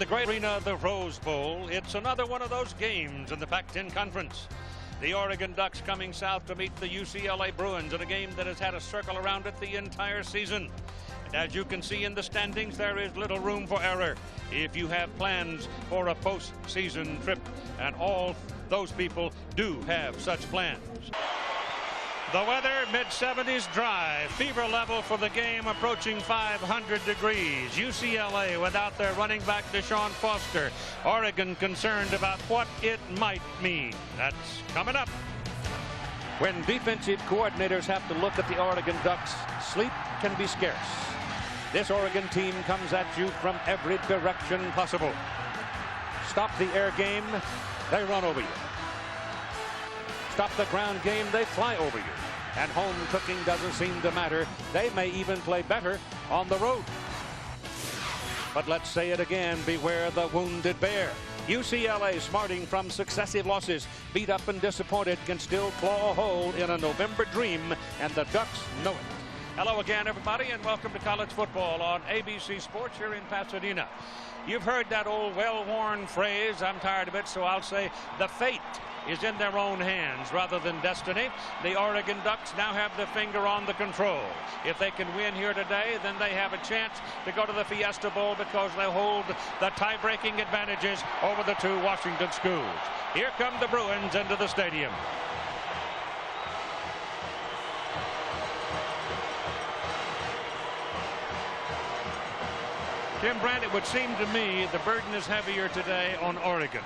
great arena, the Rose Bowl. It's another one of those games in the Pac-10 Conference. The Oregon Ducks coming south to meet the UCLA Bruins in a game that has had a circle around it the entire season. And as you can see in the standings, there is little room for error if you have plans for a postseason trip. And all those people do have such plans. The weather, mid-70s, dry. Fever level for the game approaching 500 degrees. UCLA without their running back Deshaun Foster. Oregon concerned about what it might mean. That's coming up. When defensive coordinators have to look at the Oregon Ducks, sleep can be scarce. This Oregon team comes at you from every direction possible. Stop the air game, they run over you. Stop the ground game, they fly over you. And home cooking doesn't seem to matter. They may even play better on the road. But let's say it again, beware the wounded bear. UCLA, smarting from successive losses, beat up and disappointed, can still claw a hole in a November dream, and the Ducks know it. Hello again, everybody, and welcome to college football on ABC Sports here in Pasadena. You've heard that old well-worn phrase. I'm tired of it, so I'll say the fate is in their own hands rather than destiny. The Oregon Ducks now have their finger on the control. If they can win here today, then they have a chance to go to the Fiesta Bowl because they hold the tie-breaking advantages over the two Washington schools. Here come the Bruins into the stadium. Tim Brandt, it would seem to me the burden is heavier today on Oregon.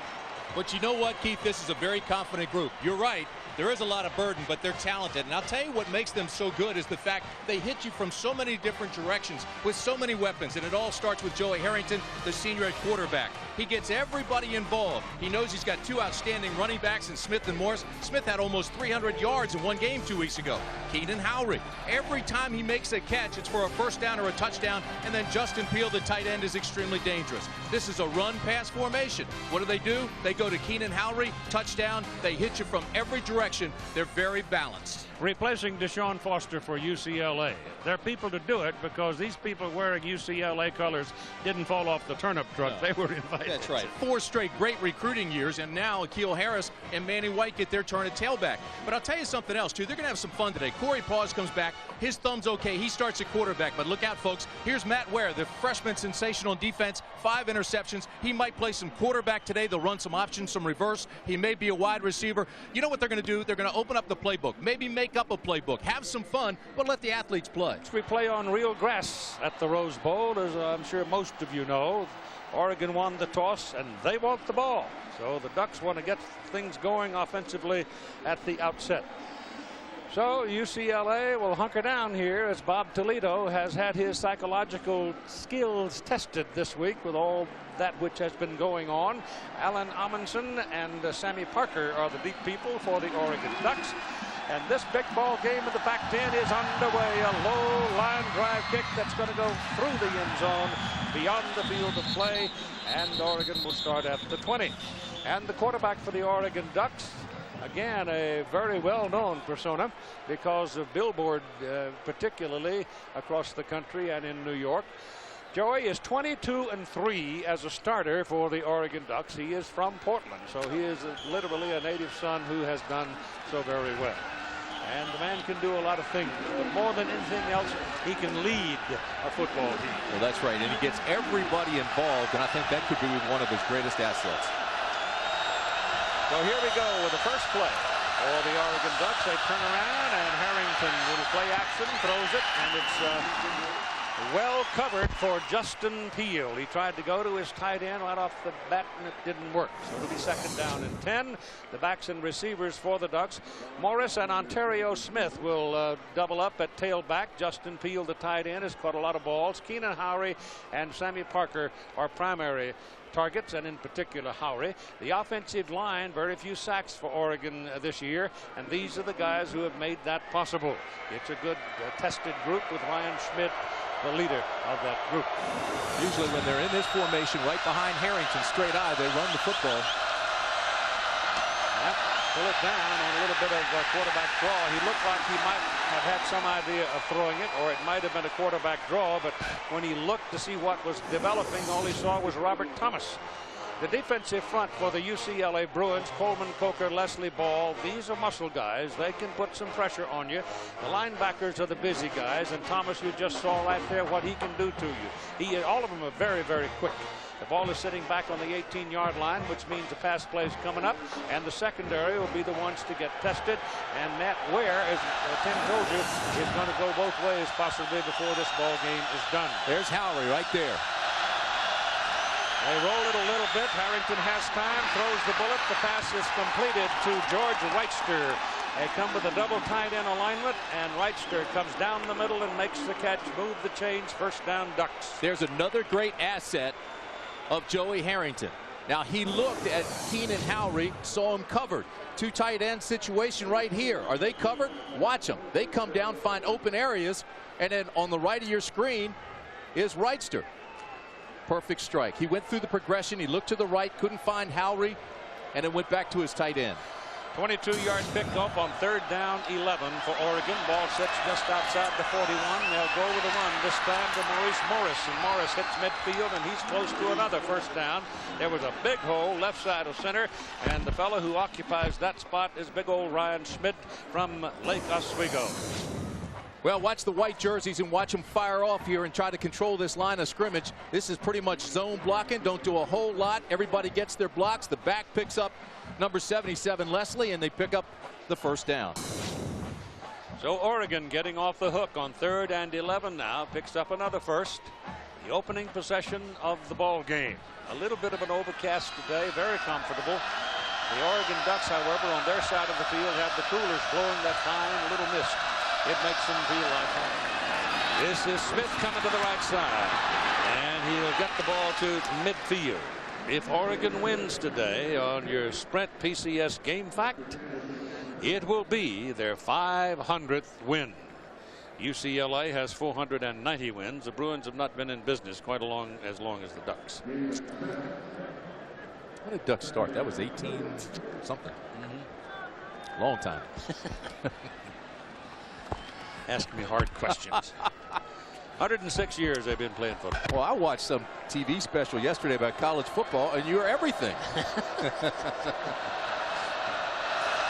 But you know what, Keith? This is a very confident group. You're right. There is a lot of burden, but they're talented. And I'll tell you what makes them so good is the fact they hit you from so many different directions with so many weapons. And it all starts with Joey Harrington, the senior at quarterback. He gets everybody involved. He knows he's got two outstanding running backs in Smith and Morris. Smith had almost 300 yards in one game 2 weeks ago. Keenan Howry. Every time he makes a catch, it's for a first down or a touchdown. And then Justin Peel, the tight end, is extremely dangerous. This is a run-pass formation. What do? They go to Keenan Howry, touchdown. They hit you from every direction. They're very balanced. Replacing Deshaun Foster for UCLA. There are people to do it because these people wearing UCLA colors didn't fall off the turnip truck. No. They were invited. That's right. 4 straight great recruiting years, and now Akil Harris and Manny White get their turn at tailback. But I'll tell you something else, too. They're going to have some fun today. Cory Paus comes back. His thumb's okay. He starts at quarterback. But look out, folks. Here's Matt Ware, the freshman sensational defense. 5 interceptions. He might play some quarterback today. They'll run some options, some reverse. He may be a wide receiver. You know what they're going to do? They're going to open up the playbook. Maybe make up a playbook. Have some fun, but let the athletes play. We play on real grass at the Rose Bowl, as I'm sure most of you know. Oregon won the toss, and they want the ball. So the Ducks want to get things going offensively at the outset. So UCLA will hunker down here as Bob Toledo has had his psychological skills tested this week with all that which has been going on. Alan Amundsen and Sammy Parker are the deep people for the Oregon Ducks. And this big ball game of the Pac-10 is underway. A low line drive kick that's going to go through the end zone, beyond the field of play, and Oregon will start at the 20. And the quarterback for the Oregon Ducks, again, a very well-known persona because of Billboard, particularly across the country and in New York. Joey is 22-3 as a starter for the Oregon Ducks. He is from Portland, so he is literally a native son who has done so very well. And the man can do a lot of things, but more than anything else, he can lead a football team. Well, that's right, and he gets everybody involved, and I think that could be one of his greatest assets. So here we go with the first play for the Oregon Ducks. They turn around, and Harrington, little play action, throws it, and it's well covered for Justin Peel. He tried to go to his tight end right off the bat, and it didn't work. So it'll be second down and 10. The backs and receivers for the Ducks. Morris and Ontario Smith will double up at tailback. Justin Peel, the tight end, has caught a lot of balls. Keenan Howry and Sammy Parker are primary targets, and in particular Howry. The offensive line, very few sacks for Oregon this year, and these are the guys who have made that possible. It's a good tested group with Ryan Schmidt, the leader of that group. Usually when they're in this formation right behind Harrington, straight eye, they run the football. Yep. pull it down on a little bit of a quarterback draw. He looked like he might have had some idea of throwing it, or it might have been a quarterback draw, but when he looked to see what was developing, all he saw was Robert Thomas. The defensive front for the UCLA Bruins, Coleman, Coker, Leslie Ball, these are muscle guys. They can put some pressure on you. The linebackers are the busy guys, and Thomas, you just saw right there what he can do to you. All of them are very, very quick. The ball is sitting back on the 18-yard line, which means the pass play is coming up, and the secondary will be the ones to get tested. And Matt Ware, as Tim told you, is going to go both ways possibly before this ball game is done. There's Howery right there. They roll it a little bit. Harrington has time, throws the bullet. The pass is completed to George Wrightster. They come with a double tight end alignment, and Wrightster comes down the middle and makes the catch, move the chains, first down Ducks. There's another great asset of Joey Harrington. Now he looked at Keenan Howery, saw him covered. Two tight end situation right here. Are they covered? Watch them. They come down, find open areas, and then on the right of your screen is Wrightster. Perfect strike. He went through the progression. He looked to the right, couldn't find Howery, and then went back to his tight end. 22-yard pickup on 3rd down 11 for Oregon. Ball sits just outside the 41. They'll go with a run this time to Maurice Morris, and Morris hits midfield, and he's close to another first down. There was a big hole left side of center, and the fellow who occupies that spot is big old Ryan Schmidt from Lake Oswego. Well, watch the white jerseys and watch them fire off here and try to control this line of scrimmage. This is pretty much zone blocking. Don't do a whole lot. Everybody gets their blocks. The back picks up number 77, Leslie, and they pick up the first down. So Oregon getting off the hook on 3rd and 11 now. Picks up another first. The opening possession of the ball game. A little bit of an overcast today. Very comfortable. The Oregon Ducks, however, on their side of the field have the coolers blowing that fine little mist. It makes them feel like home. This is Smith coming to the right side, and he'll get the ball to midfield. If Oregon wins today on your Sprint PCS game fact, it will be their 500th win. UCLA has 490 wins. The Bruins have not been in business quite as long as the Ducks. When did Ducks start? That was 18 something. Long time. Ask me hard questions. 106 years they've been playing football. Well, I watched some TV special yesterday about college football, and you were everything.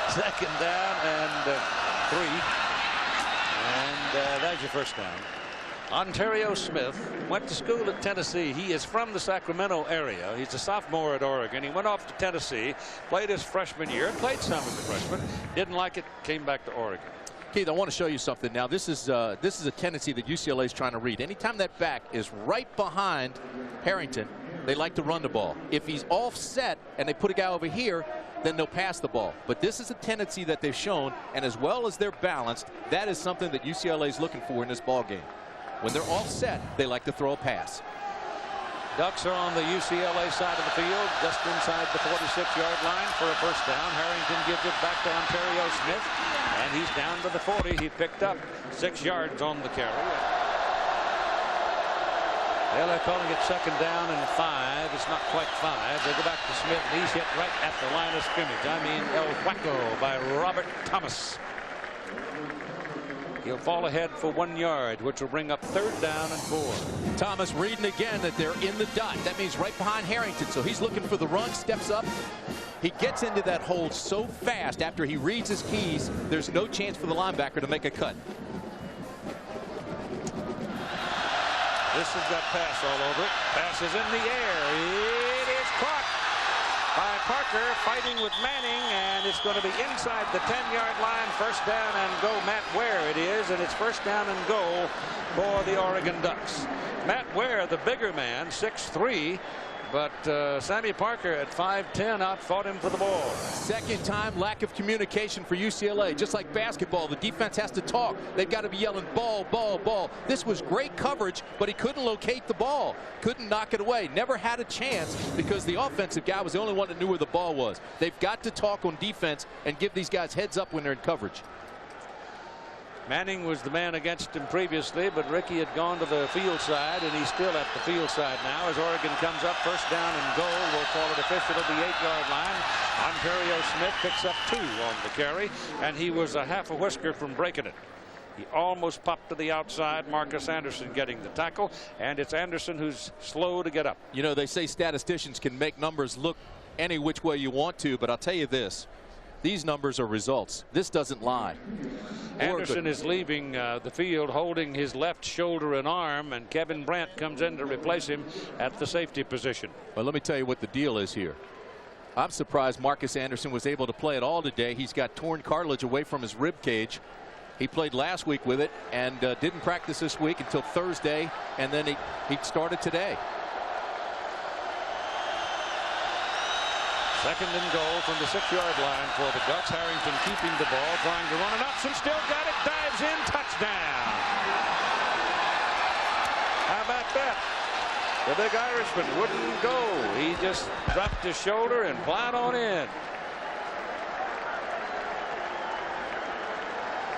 2nd down and 3. And that's your first down. Ontario Smith went to school at Tennessee. He is from the Sacramento area. He's a sophomore at Oregon. He went off to Tennessee, played his freshman year, played some as a freshman, didn't like it, came back to Oregon. Keith, I want to show you something now. This is a tendency that UCLA is trying to read. Anytime that back is right behind Harrington, they like to run the ball. If he's offset and they put a guy over here, then they'll pass the ball. But this is a tendency that they've shown, and as well as they're balanced, that is something that UCLA is looking for in this ball game. When they're offset, they like to throw a pass. Ducks are on the UCLA side of the field, just inside the 46-yard line for a first down. Harrington gives it back to Ontario Smith, and he's down to the 40. He picked up 6 yards on the carry. Well, they're calling it 2nd down and 5. It's not quite 5. They go back to Smith, and he's hit right at the line of scrimmage. I mean, El Huaco by Robert Thomas. He'll fall ahead for 1 yard, which will bring up 3rd down and 4. Thomas reading again that they're in the dot. That means right behind Harrington. So he's looking for the run, steps up. He gets into that hole so fast after he reads his keys, there's no chance for the linebacker to make a cut. This has got pass all over it. Pass is in the air. It is caught by Parker, fighting with Manning, and it's going to be inside the 10-yard line. First down and go. Matt Ware it is, and it's first down and goal for the Oregon Ducks. Matt Ware, the bigger man, 6'3", but Sammy Parker at 5'10" outfought him for the ball. Second time lack of communication for UCLA. Just like basketball, the defense has to talk. They've got to be yelling ball, ball, ball. This was great coverage, but he couldn't locate the ball. Couldn't knock it away. Never had a chance because the offensive guy was the only one that knew where the ball was. They've got to talk on defense and give these guys heads up when they're in coverage. Manning was the man against him previously, but Ricky had gone to the field side, and he's still at the field side now as Oregon comes up. First down and goal. We'll call it official at the 8-yard line. Ontario Smith picks up 2 on the carry, and he was a half a whisker from breaking it. He almost popped to the outside. Marcus Anderson getting the tackle, and it's Anderson who's slow to get up. You know, they say statisticians can make numbers look any which way you want to, but I'll tell you this. These numbers are results. This doesn't lie. Anderson is leaving the field holding his left shoulder and arm, and Kevin Brandt comes in to replace him at the safety position. Well, let me tell you what the deal is here. I'm surprised Marcus Anderson was able to play at all today. He's got torn cartilage away from his rib cage. He played last week with it and didn't practice this week until Thursday, and then he started today. Second and goal from the 6-yard line for the Ducks. Harrington keeping the ball, trying to run it up, and still got it. Dives in, touchdown. How about that? The big Irishman wouldn't go. He just dropped his shoulder and plowed on in.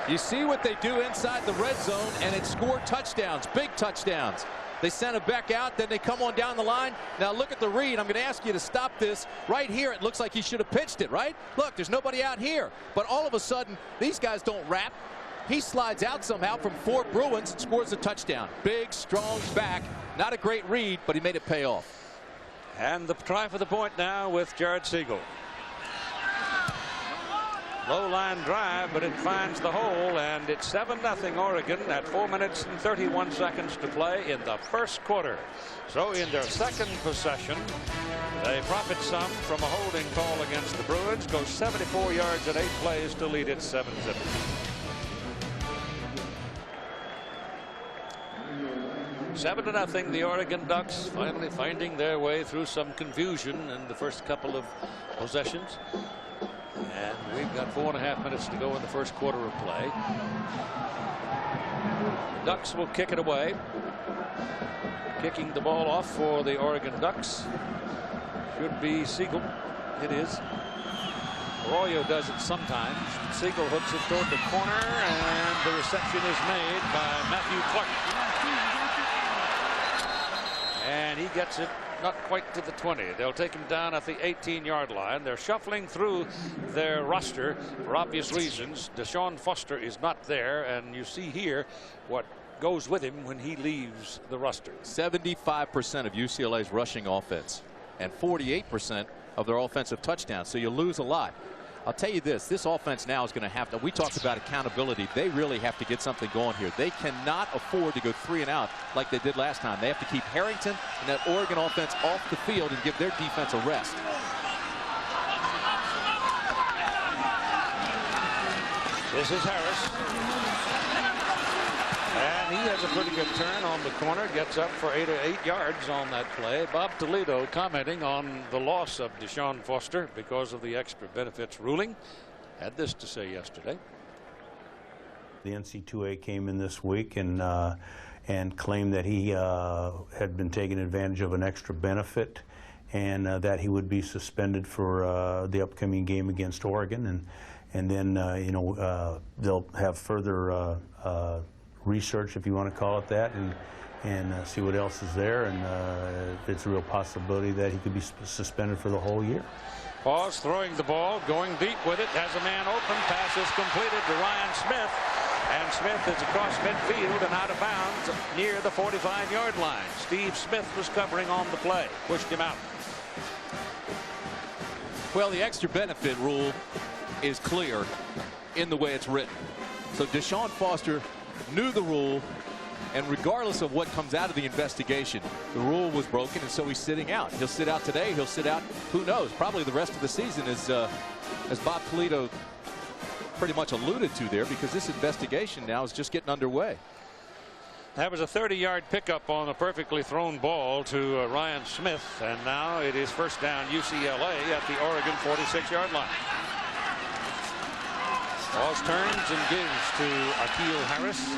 You see what they do inside the red zone, and it scored touchdowns, big touchdowns. They sent it back out, then they come on down the line. Now look at the read. I'm going to ask you to stop this. Right here, it looks like he should have pitched it, right? Look, there's nobody out here. But all of a sudden, these guys don't wrap. He slides out somehow from 4 Bruins and scores a touchdown. Big, strong back. Not a great read, but he made it pay off. And the try for the point now with Jared Siegel. Low line drive, but it finds the hole, and it's 7-0 Oregon at 4 minutes and 31 seconds to play in the first quarter. So in their second possession, they profit some from a holding call against the Bruins, go 74 yards in 8 plays to lead it 7-0. Seven to nothing, the Oregon Ducks finally finding their way through some confusion in the first couple of possessions. And we've got 4.5 minutes to go in the first quarter of play. Ducks will kick it away. Kicking the ball off for the Oregon Ducks should be Siegel. It is. Arroyo does it sometimes. Siegel hooks it toward the corner, and the reception is made by Matthew Clark. And he gets it not quite to the 20. They'll take him down at the 18-yard line. They're shuffling through their roster for obvious reasons. Deshaun Foster is not there, and you see here what goes with him when he leaves the roster. 75% of UCLA's rushing offense and 48% of their offensive touchdowns. So you lose a lot. I'll tell you this offense now is going to have to, we talked about accountability. They really have to get something going here. They cannot afford to go 3 and out like they did last time. They have to keep Harrington and that Oregon offense off the field and give their defense a rest. This is Harris. And he has a pretty good turn on the corner, gets up for 8 yards on that play. Bob Toledo commenting on the loss of Deshaun Foster because of the extra benefits ruling. Had this to say yesterday. The NC2A came in this week and claimed that he had been taking advantage of an extra benefit, and that he would be suspended for the upcoming game against Oregon, and then they'll have further research, if you want to call it that, and see what else is there, and it's a real possibility that he could be suspended for the whole year. Paus throwing the ball, going deep with it, has a man open, pass is completed to Ryan Smith, and Smith is across midfield and out of bounds near the 45-yard line. Steve Smith was covering on the play, pushed him out. Well, the extra benefit rule is clear in the way it's written. So Deshaun Foster knew the rule, and regardless of what comes out of the investigation, the rule was broken, and so he's sitting out. He'll sit out today. He'll sit out, who knows, probably the rest of the season, as Bob Toledo pretty much alluded to there, because this investigation now is just getting underway. That was a 30-yard pickup on a perfectly thrown ball to Ryan Smith, and now it is first down UCLA at the Oregon 46-yard line. Paus turns and gives to Akil Harris.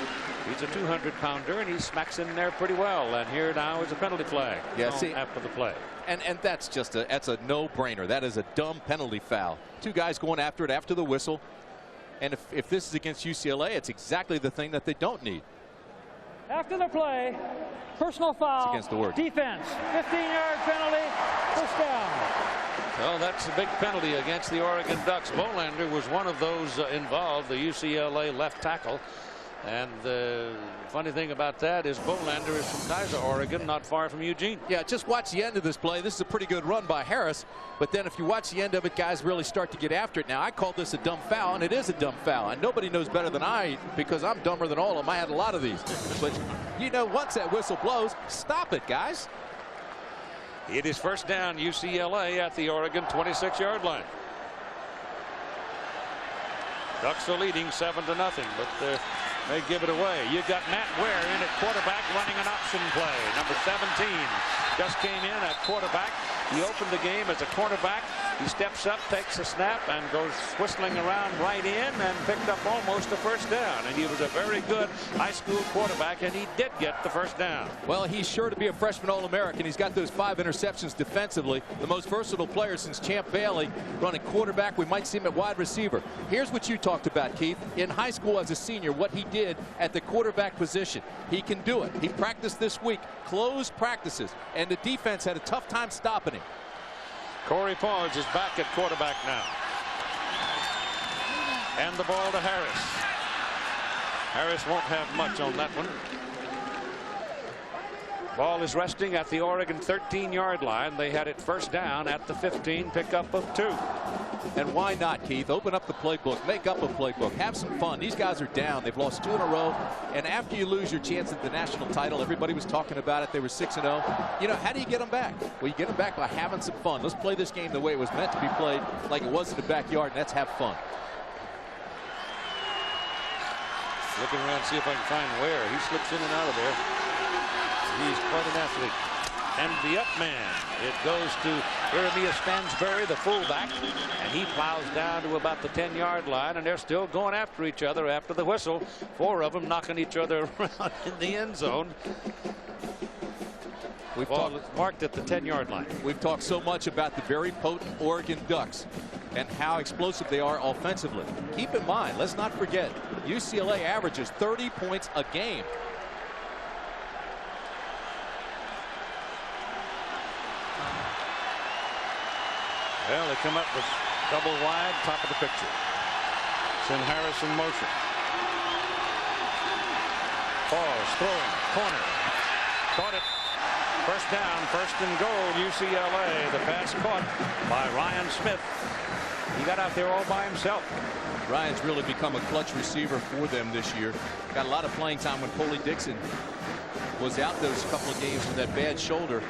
He's a 200-pounder, and he smacks in there pretty well. And here now is a penalty flag. Yeah, see, after the play. And that's just that's a no-brainer. That is a dumb penalty foul. 2 guys going after it after the whistle. And if this is against UCLA, it's exactly the thing that they don't need. After the play, personal foul. It's against the word. Defense. 15-yard penalty. First down. Well, that's a big penalty against the Oregon Ducks. Bolander was one of those involved, the UCLA left tackle. And the funny thing about that is Bolander is from Kaiser, Oregon, not far from Eugene. Yeah, just watch the end of this play. This is a pretty good run by Harris. But then if you watch the end of it, guys really start to get after it. Now, I call this a dumb foul, and it is a dumb foul. And nobody knows better than I, because I'm dumber than all of them. I had a lot of these. But, you know, once that whistle blows, stop it, guys. It is first down, UCLA at the Oregon 26-yard line. Ducks are leading 7-0, but they give it away. You got Matt Ware in at quarterback running an option play. Number 17 just came in at quarterback. He opened the game as a cornerback. He steps up, takes a snap, and goes whistling around right in and picked up almost a first down. And he was a very good high school quarterback, and he did get the first down. Well, he's sure to be a freshman All-American. He's got those 5 interceptions defensively. The most versatile player since Champ Bailey running quarterback. We might see him at wide receiver. Here's what you talked about, Keith. In high school as a senior, what he did at the quarterback position. He can do it. He practiced this week, closed practices, and the defense had a tough time stopping him. Cory Paus is back at quarterback now. And the ball to Harris. Harris won't have much on that one. Ball is resting at the Oregon 13-yard line. They had it first down at the 15, pickup of 2. And why not, Keith? Open up the playbook, make up a playbook, have some fun. These guys are down. They've lost 2 in a row. And after you lose your chance at the national title, everybody was talking about it. They were 6-0. You know, how do you get them back? Well, you get them back by having some fun. Let's play this game the way it was meant to be played, like it was in the backyard, and let's have fun. Looking around to see if I can find Ware. He slips in and out of there. He's quite an athlete. And the up man, it goes to Jeremiah Stansbury, the fullback, and he plows down to about the 10-yard line, and they're still going after each other after the whistle. 4 of them knocking each other around in the end zone. We've marked at the 10-yard line. We've talked so much about the very potent Oregon Ducks and how explosive they are offensively. Keep in mind, let's not forget, UCLA averages 30 points a game. Well, they come up with double wide, top of the picture. Send Harris in motion. Paus throwing, corner. Caught it. First down, first and goal, UCLA. The pass caught by Ryan Smith. He got out there all by himself. Ryan's really become a clutch receiver for them this year. Got a lot of playing time when Foley Dixon was out those couple of games with that bad shoulder.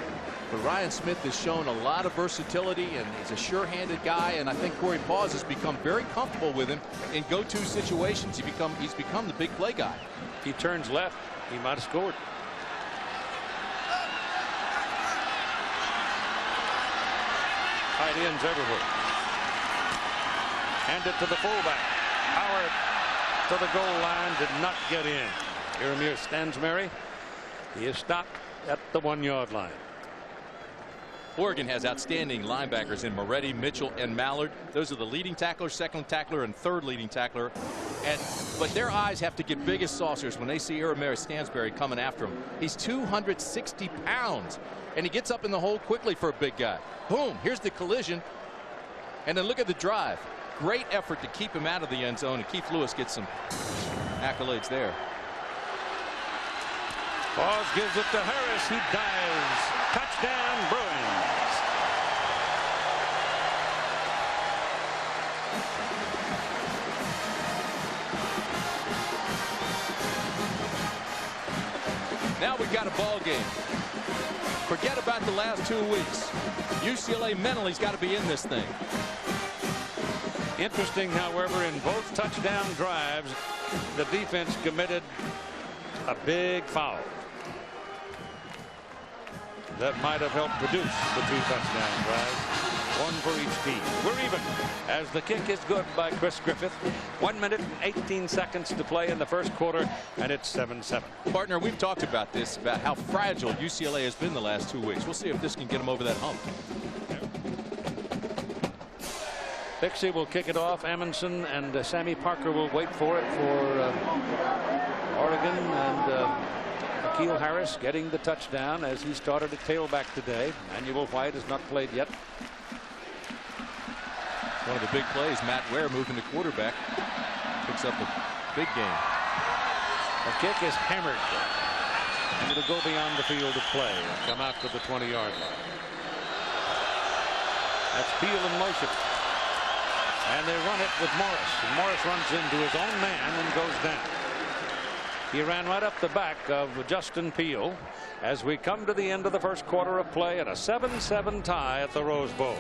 But Ryan Smith has shown a lot of versatility, and he's a sure-handed guy, and I think Cory Paus has become very comfortable with him in go-to situations. He's become the big play guy. He turns left. He might have scored. Tight ends everywhere. Hand it to the fullback. Howard to the goal line, did not get in. Jeremiah Stansbury, he is stopped at the 1-yard line. Oregon has outstanding linebackers in Moretti, Mitchell, and Mallard. Those are the leading tackler, second tackler, and third leading tackler. But their eyes have to get big as saucers when they see Jeremiah Stansbury coming after him. He's 260 pounds, and he gets up in the hole quickly for a big guy. Boom, here's the collision. And then look at the drive. Great effort to keep him out of the end zone, and Keith Lewis gets some accolades there. Paus gives it to Harris. He dives. Touchdown, Bruins. Now we've got a ball game. Forget about the last 2 weeks. UCLA mentally has got to be in this thing. Interesting, however, in both touchdown drives, the defense committed a big foul. That might have helped produce the 2 touchdown drives. 1 for each team. We're even as the kick is good by Chris Griffith. 1 minute and 18 seconds to play in the first quarter, and it's 7-7. Partner, we've talked about this, about how fragile UCLA has been the last 2 weeks. We'll see if this can get them over that hump. Pixie will kick it off. Amundsen and Sammy Parker will wait for it for Oregon, and Akil Harris getting the touchdown as he started at tailback today. Manuel White has not played yet. One of the big plays, Matt Ware moving the quarterback, picks up a big gain. The kick is hammered. And it'll go beyond the field of play and come out to the 20-yard line. That's Peel in motion. And they run it with Morris. And Morris runs into his own man and goes down. He ran right up the back of Justin Peel as we come to the end of the first quarter of play at a 7-7 tie at the Rose Bowl.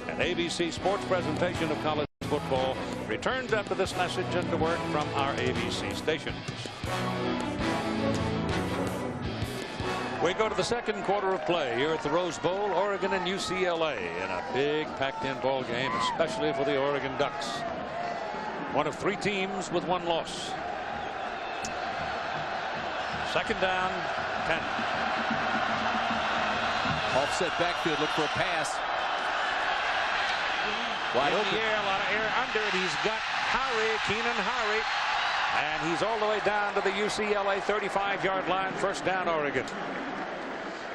An ABC Sports presentation of college football returns after this message and to word from our ABC stations. We go to the second quarter of play here at the Rose Bowl. Oregon and UCLA in a big packed-in ball game, especially for the Oregon Ducks. One of 3 teams with 1 loss. Second down, 10. Offset backfield, look for a pass. Wide open. Air, a lot of air under it. He's got Keenan Harry, and he's all the way down to the UCLA 35-yard line. First down, Oregon.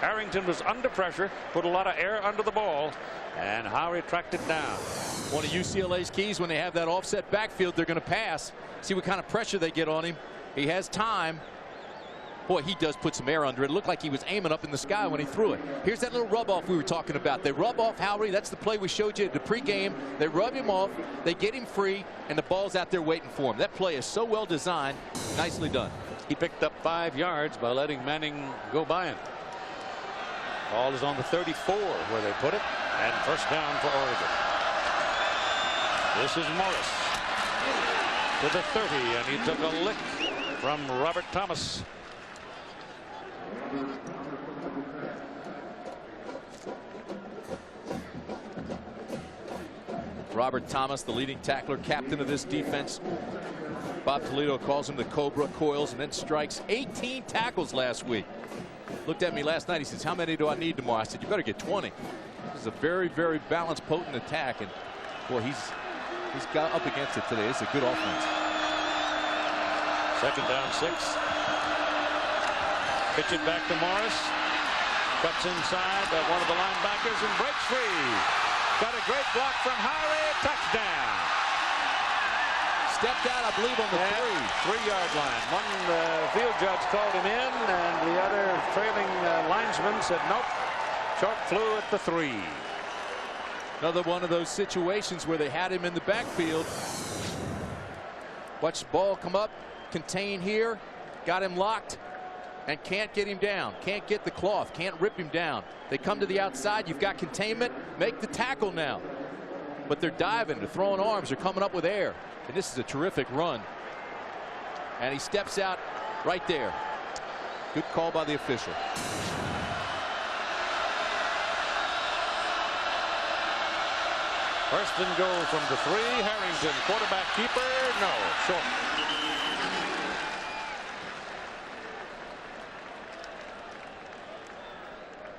Harrington was under pressure, put a lot of air under the ball, and Harry tracked it down. One of UCLA's keys when they have that offset backfield, they're going to pass. See what kind of pressure they get on him. He has time. Boy, he does put some air under it. It looked like he was aiming up in the sky when he threw it. Here's that little rub off we were talking about. They rub off Howery. That's the play we showed you at the pregame. They rub him off. They get him free, and the ball's out there waiting for him. That play is so well designed. Nicely done. He picked up 5 yards by letting Manning go by him. Ball is on the 34 where they put it, and first down for Oregon. This is Morris to the 30, and he took a lick from Robert Thomas. Robert Thomas, the leading tackler, captain of this defense. Bob Toledo calls him the Cobra, coils and then strikes. 18 tackles last week. Looked at me last night. He says, how many do I need tomorrow? I said, you better get 20. This is a very, very balanced, potent attack. And boy, he's got up against it today. It's a good offense. Second down, 6. Pitch it back to Morris. Cuts inside one of the linebackers and breaks free. Got a great block from Harry. Touchdown. Stepped out, I believe, on the 3-yard line. One field judge called him in, and the other trailing linesman said nope. Short flew at the 3. Another one of those situations where they had him in the backfield. Watch the ball come up, contain here, got him locked, and can't get him down. Can't get the cloth, can't rip him down. They come to the outside, you've got containment, make the tackle now. But they're diving, they're throwing arms, they're coming up with air. And this is a terrific run. And he steps out right there. Good call by the official. First and goal from the 3. Harrington, quarterback keeper. No, short.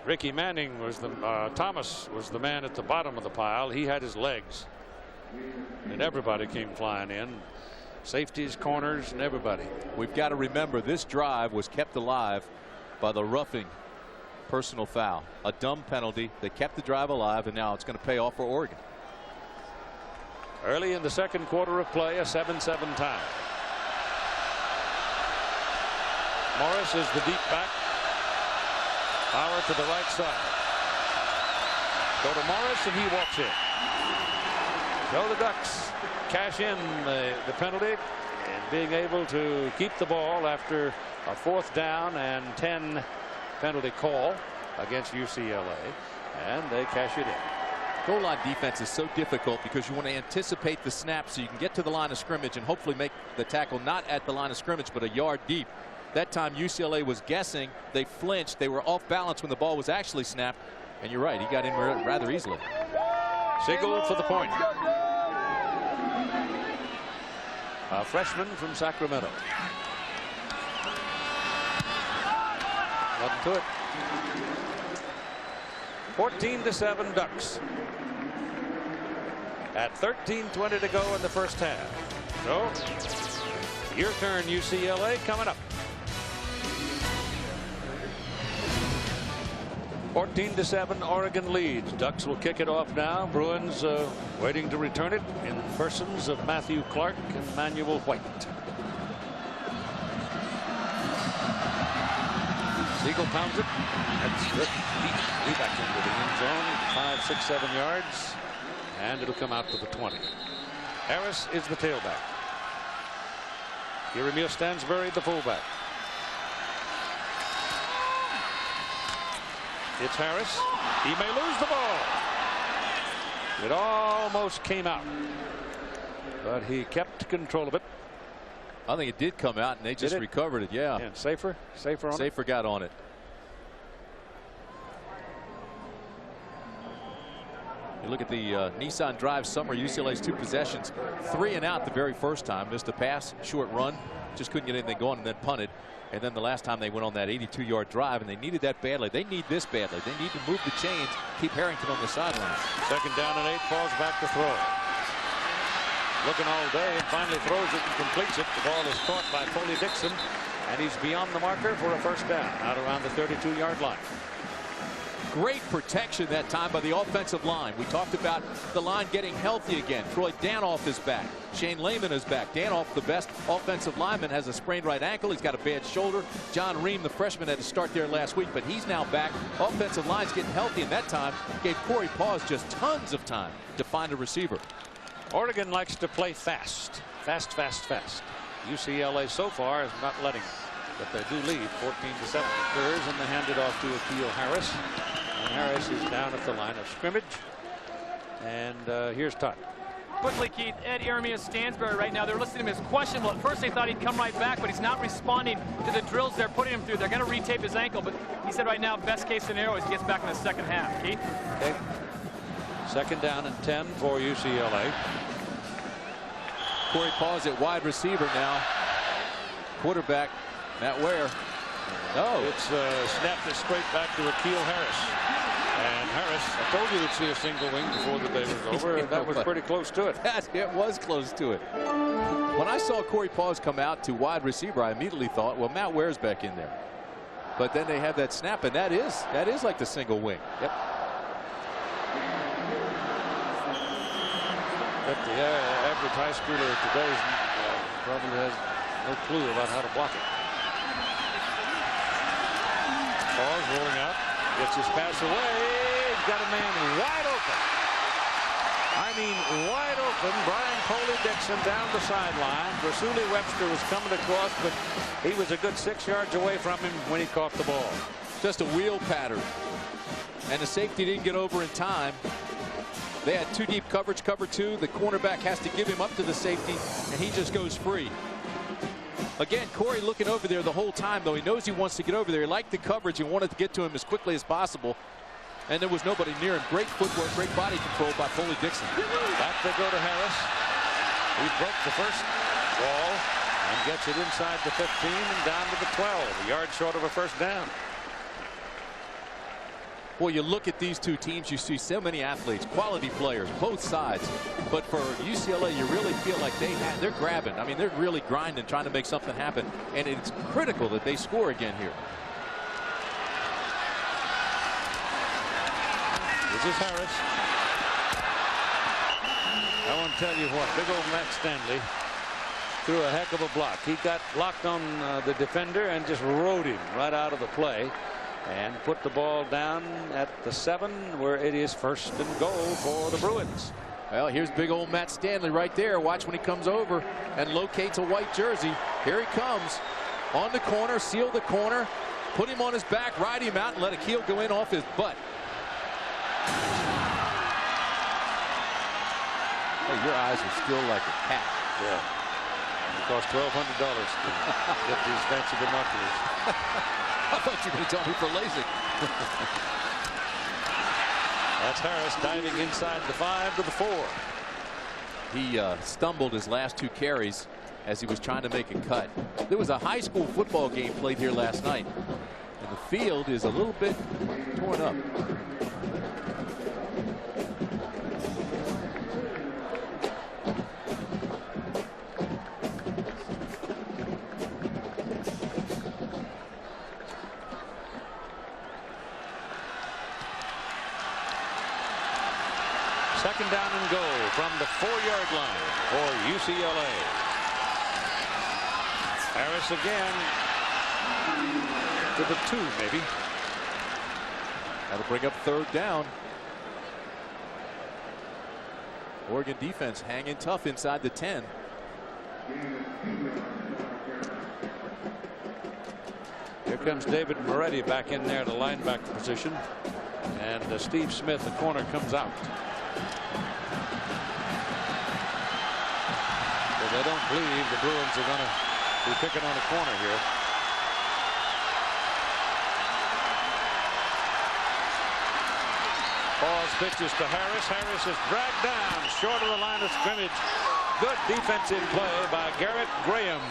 Ricky Manning was the Thomas was the man at the bottom of the pile. He had his legs, and everybody came flying in. Safeties, corners, and everybody. We've got to remember this drive was kept alive by the roughing personal foul, a dumb penalty. They kept the drive alive, and now it's going to pay off for Oregon. Early in the second quarter of play, a 7-7 tie. Morris is the deep back. Power to the right side. Go to Morris, and he walks in. So the Ducks cash in the penalty and being able to keep the ball after a 4th down and 10 penalty call against UCLA, and they cash it in. Goal line defense is so difficult because you want to anticipate the snap so you can get to the line of scrimmage and hopefully make the tackle not at the line of scrimmage but a yard deep. That time UCLA was guessing. They flinched. They were off balance when the ball was actually snapped. And you're right, he got in rather easily. Siegel for the point. A freshman from Sacramento. Nothing to it. 14-7 Ducks. At 13:20 to go in the first half. So, your turn, UCLA, coming up. 14-7, Oregon leads. Ducks will kick it off now. Bruins waiting to return it in persons of Matthew Clark and Manuel White. Siegel pounds it. That's good. Deep back into the end zone. 5, 6, 7 yards. And it'll come out to the 20. Harris is the tailback. Jeremiah Stansbury, the fullback. It's Harris. He may lose the ball. It almost came out, but he kept control of it. I think it did come out, and they just recovered it. Yeah. And Safer on it. Safer got on it. You look at the Nissan Drive Summer, UCLA's 2 possessions, 3 and out the very first time. Missed a pass, short run, just couldn't get anything going, and then punted. And then the last time they went on that 82-yard drive, and they needed that badly. They need this badly. They need to move the chains, keep Harrington on the sideline. 2nd down and 8, Paus back to throw. Looking all day and finally throws it and completes it. The ball is caught by Foley Dixon, and he's beyond the marker for a first down out around the 32-yard line. Great protection that time by the offensive line. We talked about the line getting healthy again. Troy Danoff is back. Shane Lehman is back. Danoff, the best offensive lineman, has a sprained right ankle. He's got a bad shoulder. John Ream, the freshman, had to start there last week, but he's now back. Offensive line's getting healthy, and that time gave Cory Paus just tons of time to find a receiver. Oregon likes to play fast. Fast. UCLA so far is not letting it, but they do lead 14-7. Curves, and they hand it off to Akil Harris. And Harris is down at the line of scrimmage. And here's Todd. Quickly, Keith, Ed Jeremiah Stansbury right now, they're listening to him as questionable. At first they thought he'd come right back, but he's not responding to the drills they're putting him through. They're going to retape his ankle, but he said right now best case scenario is he gets back in the second half. Keith? Okay. 2nd down and 10 for UCLA. Cory Paus at wide receiver now. Quarterback Matt Ware. No. It's snapped it straight back to Akil Harris. And Harris, I told you we'd see a single wing before the day was over, and that was pretty close to it. It was close to it. When I saw Cory Paus come out to wide receiver, I immediately thought, well, Matt Ware's back in there. But then they have that snap, and that is like the single wing. Yep. But the average high schooler today probably has no clue about how to block it. Paus rolling out, gets his pass away. He's got a man wide open. I mean, wide open. Brian Foley Dixon down the sideline. Rasuli Webster was coming across, but he was a good 6 yards away from him when he caught the ball. Just a wheel pattern. And the safety didn't get over in time. They had 2 deep coverage, cover 2. The cornerback has to give him up to the safety, and he just goes free. Again, Cory looking over there the whole time, though. He knows he wants to get over there. He liked the coverage and wanted to get to him as quickly as possible. And there was nobody near him. Great footwork, great body control by Foley Dixon. Back they go to Harris. He broke the first wall and gets it inside the 15 and down to the 12. A yard short of a first down. Well, you look at these 2 teams, you see so many athletes, quality players, both sides. But for UCLA, you really feel like they're grabbing. I mean, they're really grinding, trying to make something happen. And it's critical that they score again here. This is Harris. I want to tell you what, big old Matt Stanley threw a heck of a block. He got locked on the defender and just rode him right out of the play. And put the ball down at the 7, where it is 1st and goal for the Bruins. Well, here's big old Matt Stanley right there. Watch when he comes over and locates a white jersey. Here he comes on the corner, seal the corner, put him on his back, ride him out, and let Akil go in off his butt. Hey, your eyes are still like a cat. Yeah. It costs $1,200 to get these fancy binoculars. I thought you were going to tell me for LASIK. That's Harris diving inside the 5 to the 4. He stumbled his last 2 carries as he was trying to make a cut. There was a high school football game played here last night, and the field is a little bit torn up. second down and goal from the 4-yard line for UCLA. Harris again to the 2, maybe. That'll bring up third down. Oregon defense hanging tough inside the 10. Here comes David Moretti back in there, the linebacker position. And Steve Smith, the corner, comes out. So they don't believe the Bruins are going to be picking on a corner here. Paus pitches to Harris. Harris is dragged down short of the line of scrimmage. Good defensive play by Garrett Graham.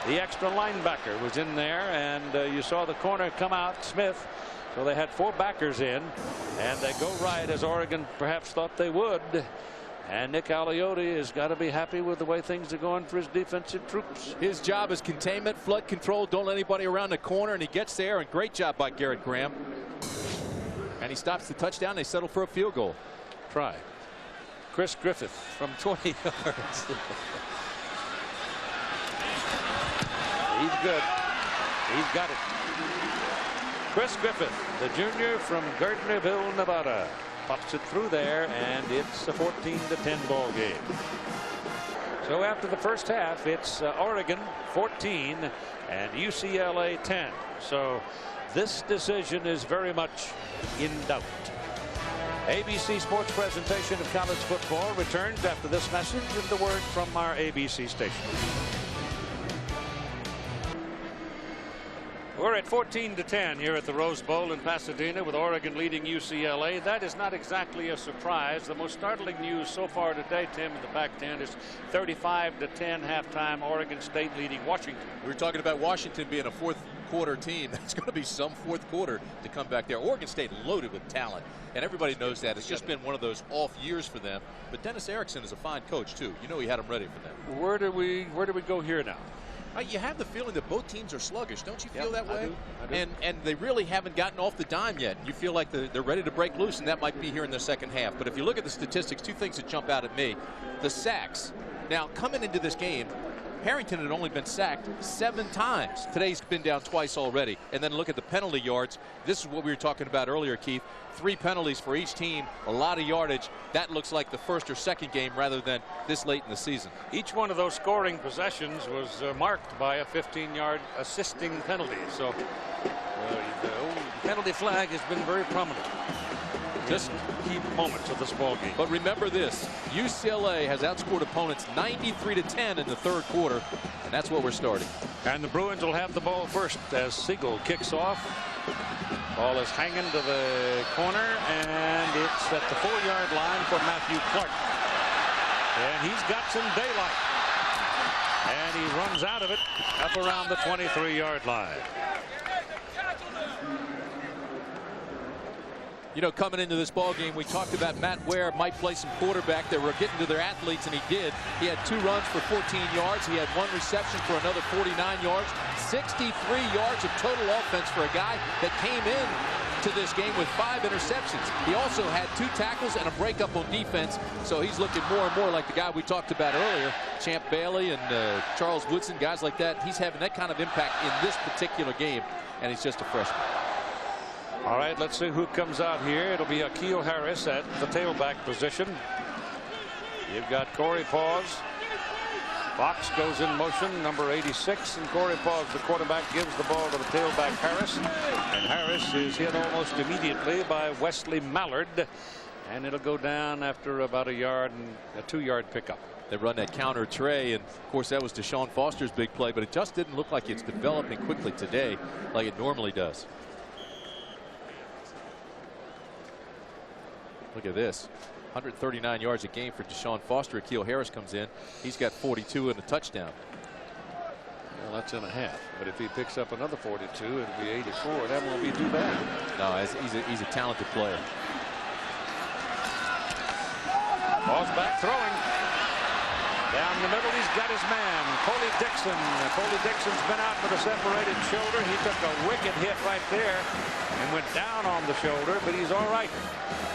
The extra linebacker was in there, and you saw the corner come out, Smith. So they had 4 backers in, and they go right as Oregon perhaps thought they would. And Nick Aliotti has got to be happy with the way things are going for his defensive troops. His job is containment, flood control, don't let anybody around the corner, and he gets there, and great job by Garrett Graham. And he stops the touchdown. They settle for a field goal. Try. Chris Griffith from 20 yards. He's good. He's got it. Chris Griffith, the junior from Gardnerville, Nevada, pops it through there, and it's a 14-10 ball game. So after the first half, it's Oregon 14 and UCLA 10. So this decision is very much in doubt. ABC Sports presentation of college football returns after this message and the word from our ABC station. We're at 14-10 here at the Rose Bowl in Pasadena with Oregon leading UCLA. That is not exactly a surprise. The most startling news so far today, Tim, in the Pac-10 is 35-10 halftime, Oregon State leading Washington. We were talking about Washington being a fourth quarter team. That's going to be some fourth quarter to come back there. Oregon State loaded with talent, and everybody knows that. It's just been one of those off years for them. But Dennis Erickson is a fine coach too. You know, he had them ready for them. Where do we go here now? You have the feeling that both teams are sluggish. Don't you feel that way? I do. And they really haven't gotten off the dime yet. You feel like they're ready to break loose, and that might be here in the second half. But if you look at the statistics, 2 things that jump out at me. The sacks. Now, coming into this game, Harrington had only been sacked 7 times. Today's been down twice already. And then look at the penalty yards. This is what we were talking about earlier, Keith. 3 penalties for each team, a lot of yardage. That looks like the first or second game rather than this late in the season. Each one of those scoring possessions was marked by a 15-yard assisting penalty. So the penalty flag has been very prominent. Just key moments of this ball game. But remember this, UCLA has outscored opponents 93-10 in the third quarter, and that's what we're starting. And the Bruins will have the ball first as Siegel kicks off. Ball is hanging to the corner, and it's at the 4-yard line for Matthew Clark. And he's got some daylight. And he runs out of it up around the 23-yard line. You know, coming into this ball game, we talked about Matt Ware might play some quarterback. They were getting to their athletes, and he did. He had 2 runs for 14 yards. He had 1 reception for another 49 yards. 63 yards of total offense for a guy that came in to this game with 5 interceptions. He also had 2 tackles and a breakup on defense, so he's looking more and more like the guy we talked about earlier, Champ Bailey and Charles Woodson, guys like that. He's having that kind of impact in this particular game, and he's just a freshman. All right, let's see who comes out here. It'll be Akil Harris at the tailback position. You've got Cory Paus. Fox goes in motion, number 86, and Cory Paus, the quarterback, gives the ball to the tailback Harris. And Harris is hit almost immediately by Wesley Mallard. And it'll go down after about a yard and a 2-yard pickup. They run that counter tray, and of course that was Deshaun Foster's big play, but it just didn't look like it's developing quickly today like it normally does. Look at this. 139 yards a game for Deshaun Foster. Akil Harris comes in. He's got 42 and a touchdown. Well, that's in a half. But if he picks up another 42, it'll be 84. That won't be too bad. No, he's a talented player. Paus back throwing. Down the middle, he's got his man, Cory Dixon. Cory Dixon's been out with a separated shoulder. He took a wicked hit right there and went down on the shoulder, but he's all right.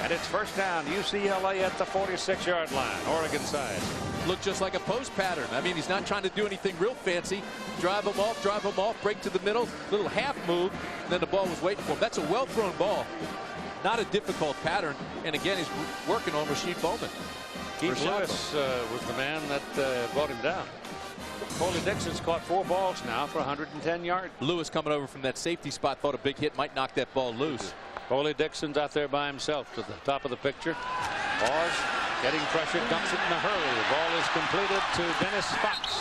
And it's first down, UCLA at the 46-yard line, Oregon side. Looked just like a post pattern. I mean, he's not trying to do anything real fancy. Drive him off, break to the middle, little half move, and then the ball was waiting for him. That's a well-thrown ball. Not a difficult pattern. And again, he's working on Rasheed Bowman. Keith Lewis was the man that brought him down. Cory Dixon's caught 4 balls now for 110 yards. Lewis coming over from that safety spot thought a big hit might knock that ball loose. Cory Dixon's out there by himself to the top of the picture. Paus getting pressure, dumps it in a hurry. The ball is completed to Dennis Fox.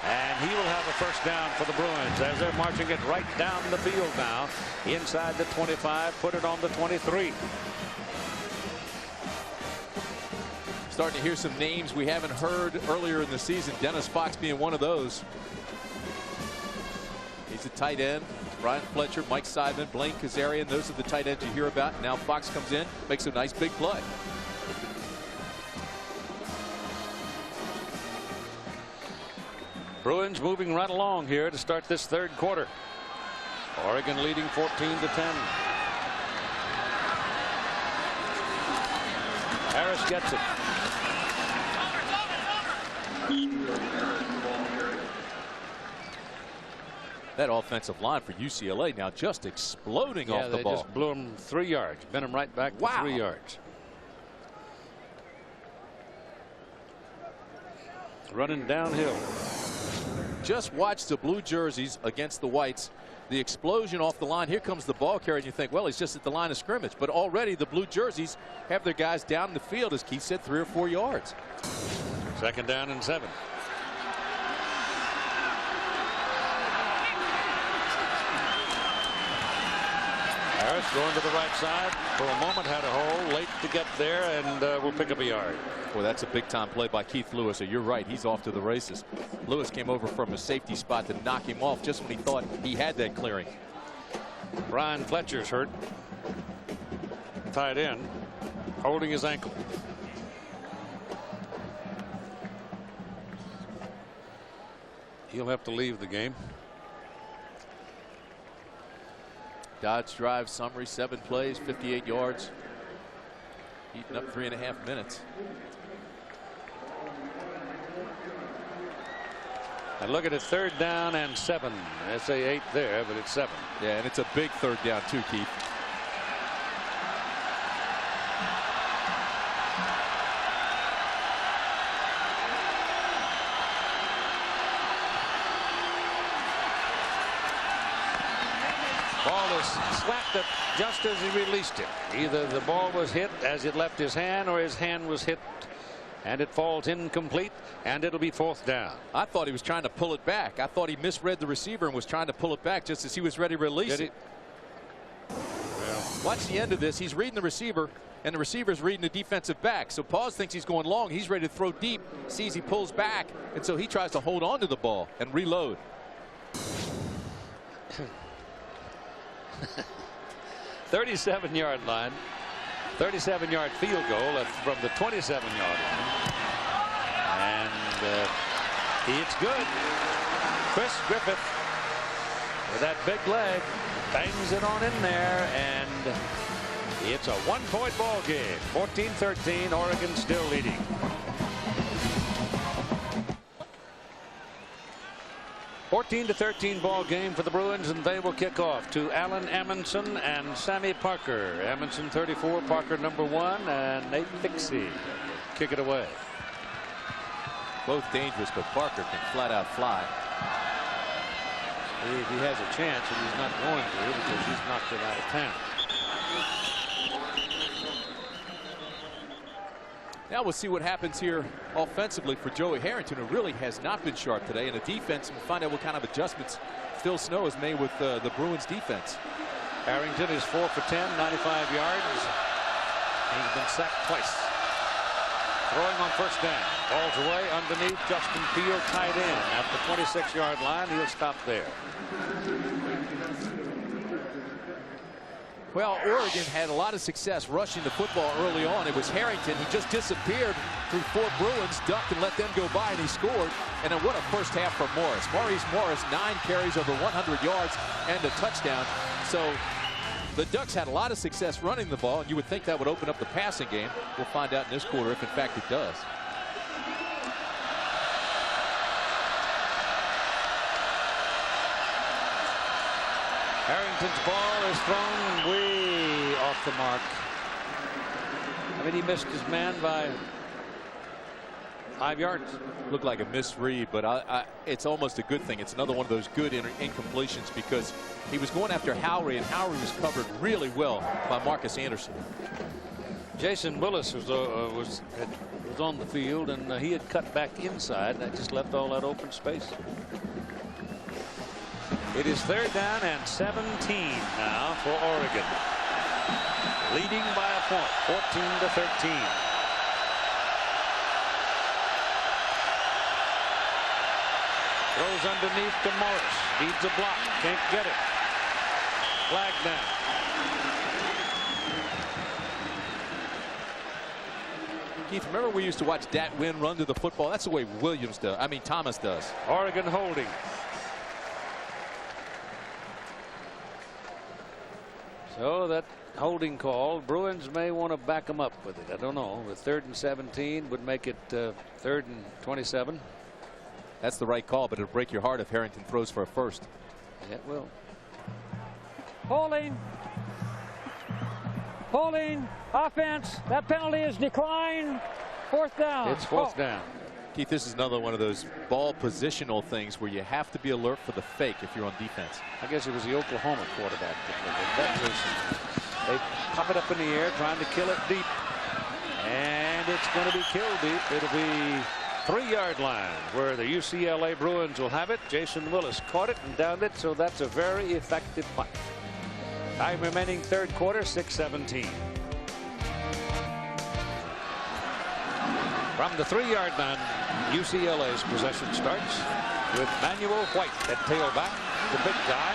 And he will have a first down for the Bruins as they're marching it right down the field now. Inside the 25, put it on the 23. Starting to hear some names we haven't heard earlier in the season. Dennis Fox being one of those. He's a tight end. Brian Fletcher, Mike Seidman, Blaine Kazarian. Those are the tight ends you hear about. Now Fox comes in, makes a nice big play. Bruins moving right along here to start this third quarter. Oregon leading 14-10. Harris gets it. That offensive line for UCLA now just exploding off the ball. Just blew him 3 yards. Bent him right back to 3 yards. Running downhill. Just watch the blue jerseys against the whites. The explosion off the line. Here comes the ball carrier, and you think, well, he's just at the line of scrimmage. But already the blue jerseys have their guys down the field, as Keith said, 3 or 4 yards. Second down and 7. Harris going to the right side. For a moment had a hole, late to get there, and will pick up a yard. Well, that's a big-time play by Keith Lewis. So you're right, he's off to the races. Lewis came over from a safety spot to knock him off just when he thought he had that clearing. Brian Fletcher's hurt. Tied in, holding his ankle. He'll have to leave the game. Dodge drive summary, 7 plays, 58 yards. Eating up 3.5 minutes. And look at it, 3rd down and 7. They say 8 there, but it's 7. Yeah, and it's a big 3rd down too, Keith. Ball is slapped it just as he released it. Either the ball was hit as it left his hand, or his hand was hit and it falls incomplete, and it'll be 4th down. I thought he was trying to pull it back. I thought he misread the receiver and was trying to pull it back just as he was ready to release it. Well, watch the end of this. He's reading the receiver, and the receiver's reading the defensive back. So Paus thinks he's going long. He's ready to throw deep, sees he pulls back, and so he tries to hold on to the ball and reload. 37-yard line. 37-yard field goal from the 27-yard line. And it's good. Chris Griffith with that big leg bangs it on in there, and it's a 1-point ball game. 14-13, Oregon still leading. (14-13) ball game for the Bruins, and they will kick off to Alan Amundsen and Sammy Parker. Amundsen 34, Parker number 1, and Nate Fixie kick it away. Both dangerous, but Parker can flat out fly. He has a chance, and he's not going to because he's knocked it out of town. Now we'll see what happens here offensively for Joey Harrington, who really has not been sharp today. And a defense, we'll find out what kind of adjustments Phil Snow has made with the Bruins defense. Harrington is 4 for 10, 95 yards. He's been sacked twice. Throwing on first down. Ball's away underneath. Justin Field tied in at the 26-yard line. He'll stop there. Well, Oregon had a lot of success rushing the football early on. It was Harrington. He just disappeared through 4 Bruins, ducked and let them go by, and he scored. And then what a first half for Morris. Maurice Morris, 9 carries over 100 yards and a touchdown. So the Ducks had a lot of success running the ball, and you would think that would open up the passing game. We'll find out in this quarter if, in fact, it does. Harrington's ball is thrown way off the mark. I mean, he missed his man by 5 yards. Looked like a misread, but it's almost a good thing. It's another one of those good incompletions because he was going after Howry, and Howry was covered really well by Marcus Anderson. Jason Willis was on the field, and he had cut back inside, and that just left all that open space. It is 3rd down and 17 now for Oregon, leading by a point, 14-13. Throws underneath to Morris. Needs a block. Can't get it. Flag down. Keith, remember we used to watch Dat Wynn run to the football? That's the way Thomas does. Oregon holding. So that holding call, Bruins may want to back them up with it. I don't know. The 3rd and 17 would make it 3rd and 27. That's the right call, but it'll break your heart if Harrington throws for a first. Yeah, it will. Holding. Holding. Offense. That penalty is declined. 4th down. It's 4th down. Keith, this is another one of those ball positional things where you have to be alert for the fake if you're on defense. I guess it was the Oklahoma quarterback that they pop it up in the air trying to kill it deep, and it's going to be killed deep. It'll be 3-yard line where the UCLA Bruins will have it. Jason Willis caught it and downed it, so that's a very effective punt. Time remaining 3rd quarter, 6:17. From the 3-yard line, UCLA's possession starts with Manuel White at tailback, the big guy.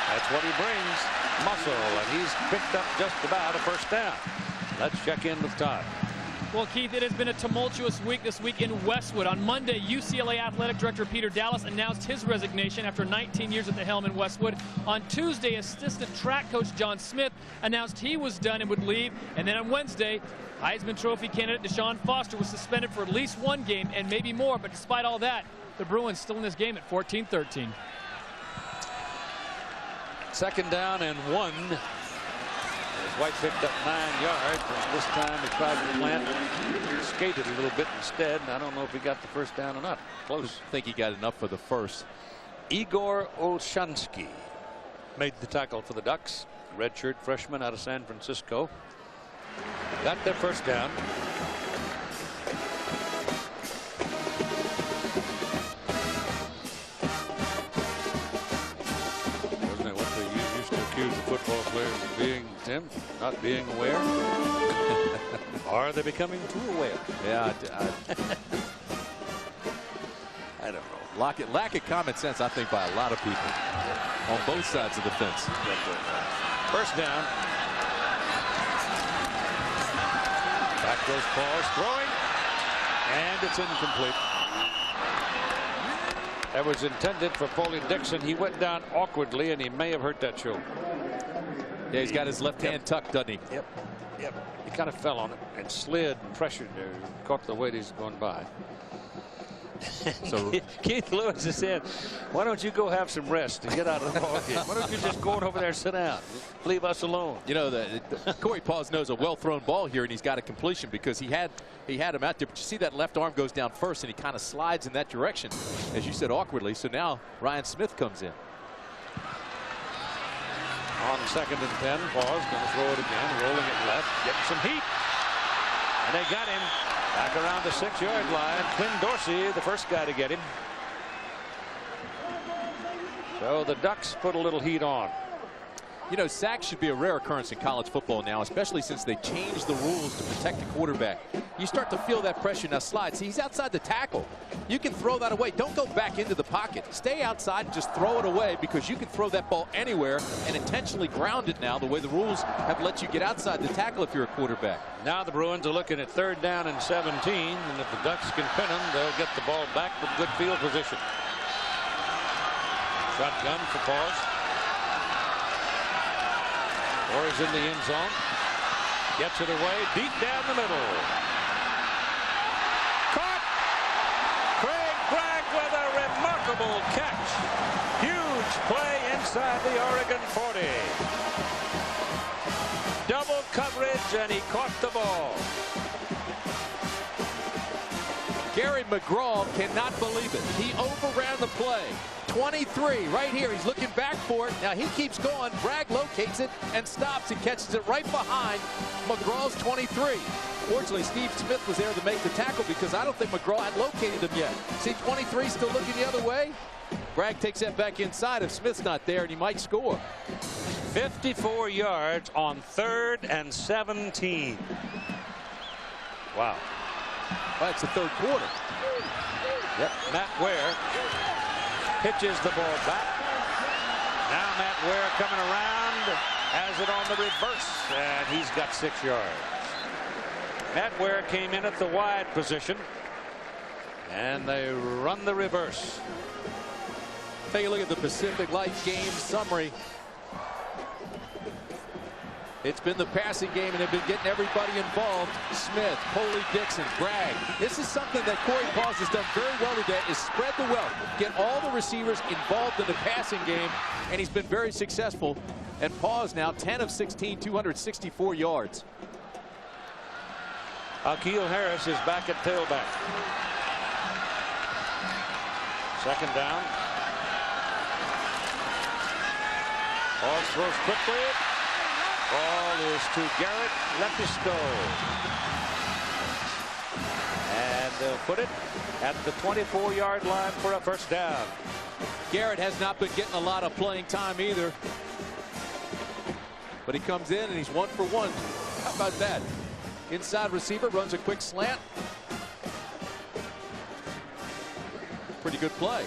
That's what he brings, muscle, and he's picked up just about a first down. Let's check in with Todd. Well, Keith, it has been a tumultuous week this week in Westwood. On Monday, UCLA Athletic Director Peter Dallas announced his resignation after 19 years at the helm in Westwood. On Tuesday, assistant track coach John Smith announced he was done and would leave. And then on Wednesday, Heisman Trophy candidate Deshaun Foster was suspended for at least 1 game and maybe more. But despite all that, the Bruins still in this game at 14-13. 2nd down and 1. White picked up 9 yards, and this time he tried to plant, skated a little bit instead, and I don't know if he got the first down or not. Close. I think he got enough for the first. Igor Olshansky made the tackle for the Ducks. Redshirt freshman out of San Francisco. Got their first down. Wasn't that what they used to accuse the football players of being, Tim? Not being aware? Are they becoming too aware? Yeah. I don't know. Lack of common sense, I think, by a lot of people on both sides of the fence. First down. Back goes Paus, throwing, and it's incomplete. That was intended for Foley Dixon. He went down awkwardly, and he may have hurt that shoulder. Yeah, he's got his left hand tucked, doesn't he? Yep. He kind of fell on it and slid and pressured there. Caught the weight he's going by. So Keith Lewis is saying, why don't you go have some rest and get out of the ball game? Why don't you just go over there and sit down? Leave us alone. You know, Cory Paus knows a well-thrown ball here, and he's got a completion because he had him out there. But you see that left arm goes down first, and he kind of slides in that direction, as you said, awkwardly. So now Ryan Smith comes in. On 2nd and 10, Paus going to throw it again, rolling it left, getting some heat. And they got him back around the 6-yard line. Quinn Dorsey, the first guy to get him. So the Ducks put a little heat on. You know, sacks should be a rare occurrence in college football now, especially since they changed the rules to protect the quarterback. You start to feel that pressure. Now slide. See, he's outside the tackle. You can throw that away. Don't go back into the pocket. Stay outside and just throw it away, because you can throw that ball anywhere and intentionally ground it now, the way the rules have let you get outside the tackle if you're a quarterback. Now the Bruins are looking at 3rd down and 17, and if the Ducks can pin them, they'll get the ball back with good field position. Shotgun for Paus. Cory's in the end zone. Gets it away deep down the middle. Caught! Craig Bragg with a remarkable catch. Huge play inside the Oregon 40. Double coverage, and he caught the ball. Gary McGraw cannot believe it. He overran the play. 23 right here. He's looking back for it. Now he keeps going. Bragg locates it and stops and catches it right behind McGraw's 23. Fortunately, Steve Smith was there to make the tackle, because I don't think McGraw had located him yet. See, 23 still looking the other way. Bragg takes that back inside if Smith's not there, and he might score. 54 yards on 3rd and 17. Wow. Well, it's the 3rd quarter. Yep. Matt Ware pitches the ball back. Now Matt Ware coming around, has it on the reverse, and he's got 6 yards. Matt Ware came in at the wide position, and they run the reverse. Take a look at the Pacific Light game summary. It's been the passing game, and they've been getting everybody involved. Smith, Coley, Dixon, Bragg. This is something that Cory Paus has done very well today, is spread the wealth. Get all the receivers involved in the passing game, and he's been very successful. And Paus now 10 of 16, 264 yards. Akil Harris is back at tailback. 2nd down. Paus throws quickly. Ball is to Garrett Lepisco. And they'll put it at the 24-yard line for a 1st down. Garrett has not been getting a lot of playing time either. But he comes in and he's 1 for 1. How about that? Inside receiver, runs a quick slant. Pretty good play.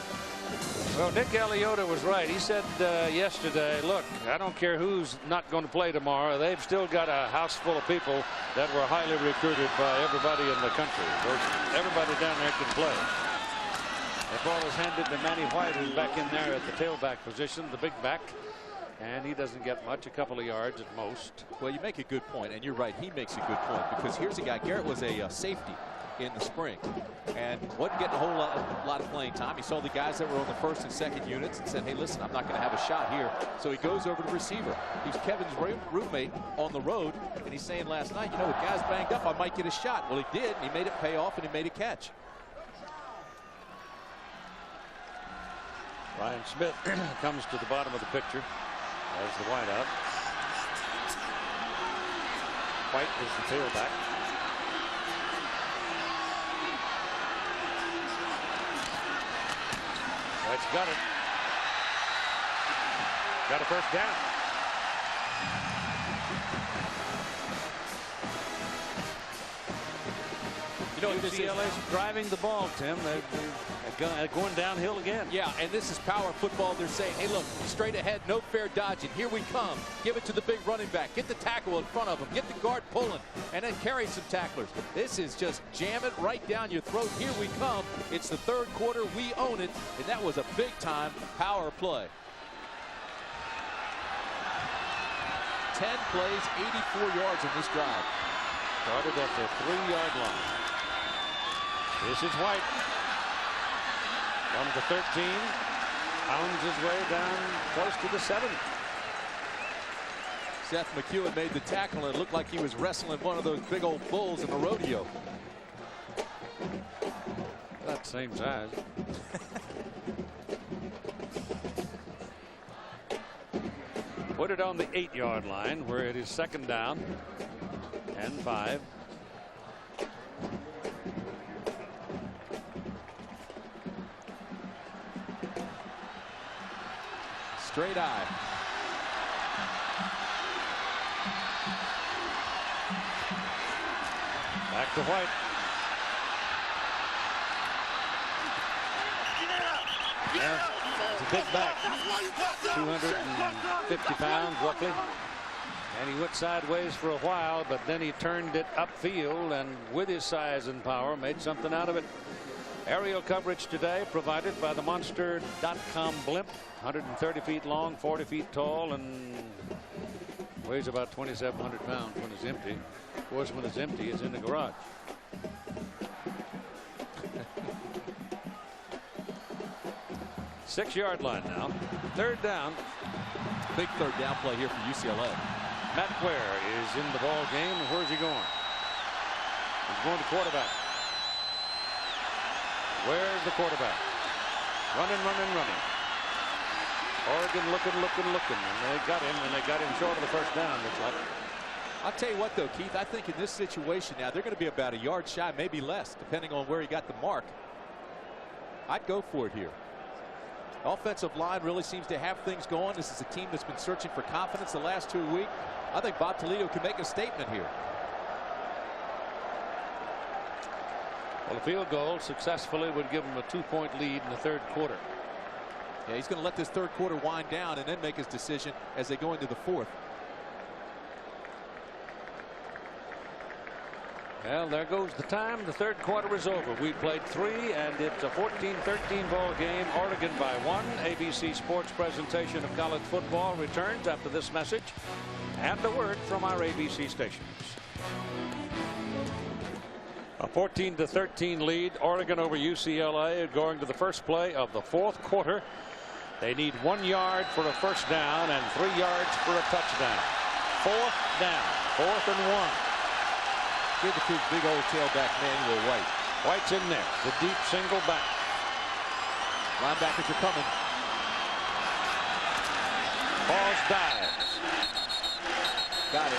Well, Nick Aliotta was right. He said yesterday, look, I don't care who's not going to play tomorrow. They've still got a house full of people that were highly recruited by everybody in the country. Everybody down there can play. The ball is handed to Manny White, who's back in there at the tailback position, the big back. And he doesn't get much, a couple of yards at most. Well, you make a good point, and you're right. He makes a good point, because here's a guy. Garrett was a safety in the spring and wasn't getting a whole lot of playing time. He saw the guys that were on the 1st and 2nd units and said, hey, listen, I'm not going to have a shot here. So he goes over to receiver. He's Kevin's roommate on the road, and he's saying last night, you know, with guys banged up, I might get a shot. Well, he did, and he made it pay off, and he made a catch. Ryan Smith comes to the bottom of the picture as the wideout. White is the tailback. White's got it. Got a 1st down. You know, UCLA's driving the ball, Tim. They're going downhill again. Yeah, and this is power football. They're saying, hey, look, straight ahead, no fair dodging. Here we come. Give it to the big running back. Get the tackle in front of him. Get the guard pulling, and then carry some tacklers. This is just jam it right down your throat. Here we come. It's the 3rd quarter. We own it, and that was a big-time power play. 10 plays, 84 yards in this drive. Started at the 3-yard line. This is White. From the 13, pounds his way down close to the 7. Seth McEwen made the tackle, and it looked like he was wrestling one of those big old bulls in a rodeo. That same size. Put it on the 8-yard line where it is 2nd down and 5. Straight eye. Back to White. Yeah, it's a big back. 250 pounds roughly. And he went sideways for a while, but then he turned it upfield and with his size and power made something out of it. Aerial coverage today provided by the Monster.com blimp. 130 feet long, 40 feet tall, and weighs about 2,700 pounds when it's empty. Of course, when it's empty, it's in the garage. Six-yard line now. Third down. Big third down play here for UCLA. Matt Ware is in the ball game. And where's he going? He's going to quarterback. Where's the quarterback? Running. Oregon looking. And they got him short of the first down, looks like. I'll tell you what, though, Keith, I think in this situation now, they're going to be about a yard shy, maybe less, depending on where he got the mark. I'd go for it here. Offensive line really seems to have things going. This is a team that's been searching for confidence the last 2 weeks. I think Bob Toledo can make a statement here. Well, a field goal successfully would give him a 2-point lead in the third quarter. Yeah, he's going to let this third quarter wind down and then make his decision as they go into the fourth. Well, there goes the time. The third quarter is over. We played 3, and it's a 14-13 ball game. Oregon by 1. ABC Sports presentation of college football returns after this message and a word from our ABC stations. A 14-13 lead. Oregon over UCLA going to the first play of the fourth quarter. They need 1 yard for a first down and 3 yards for a touchdown. Fourth down. 4th and 1. Give it to his big old tailback, Manuel White. White's in there. The deep single back. Linebackers are coming. Paus dives. Got it.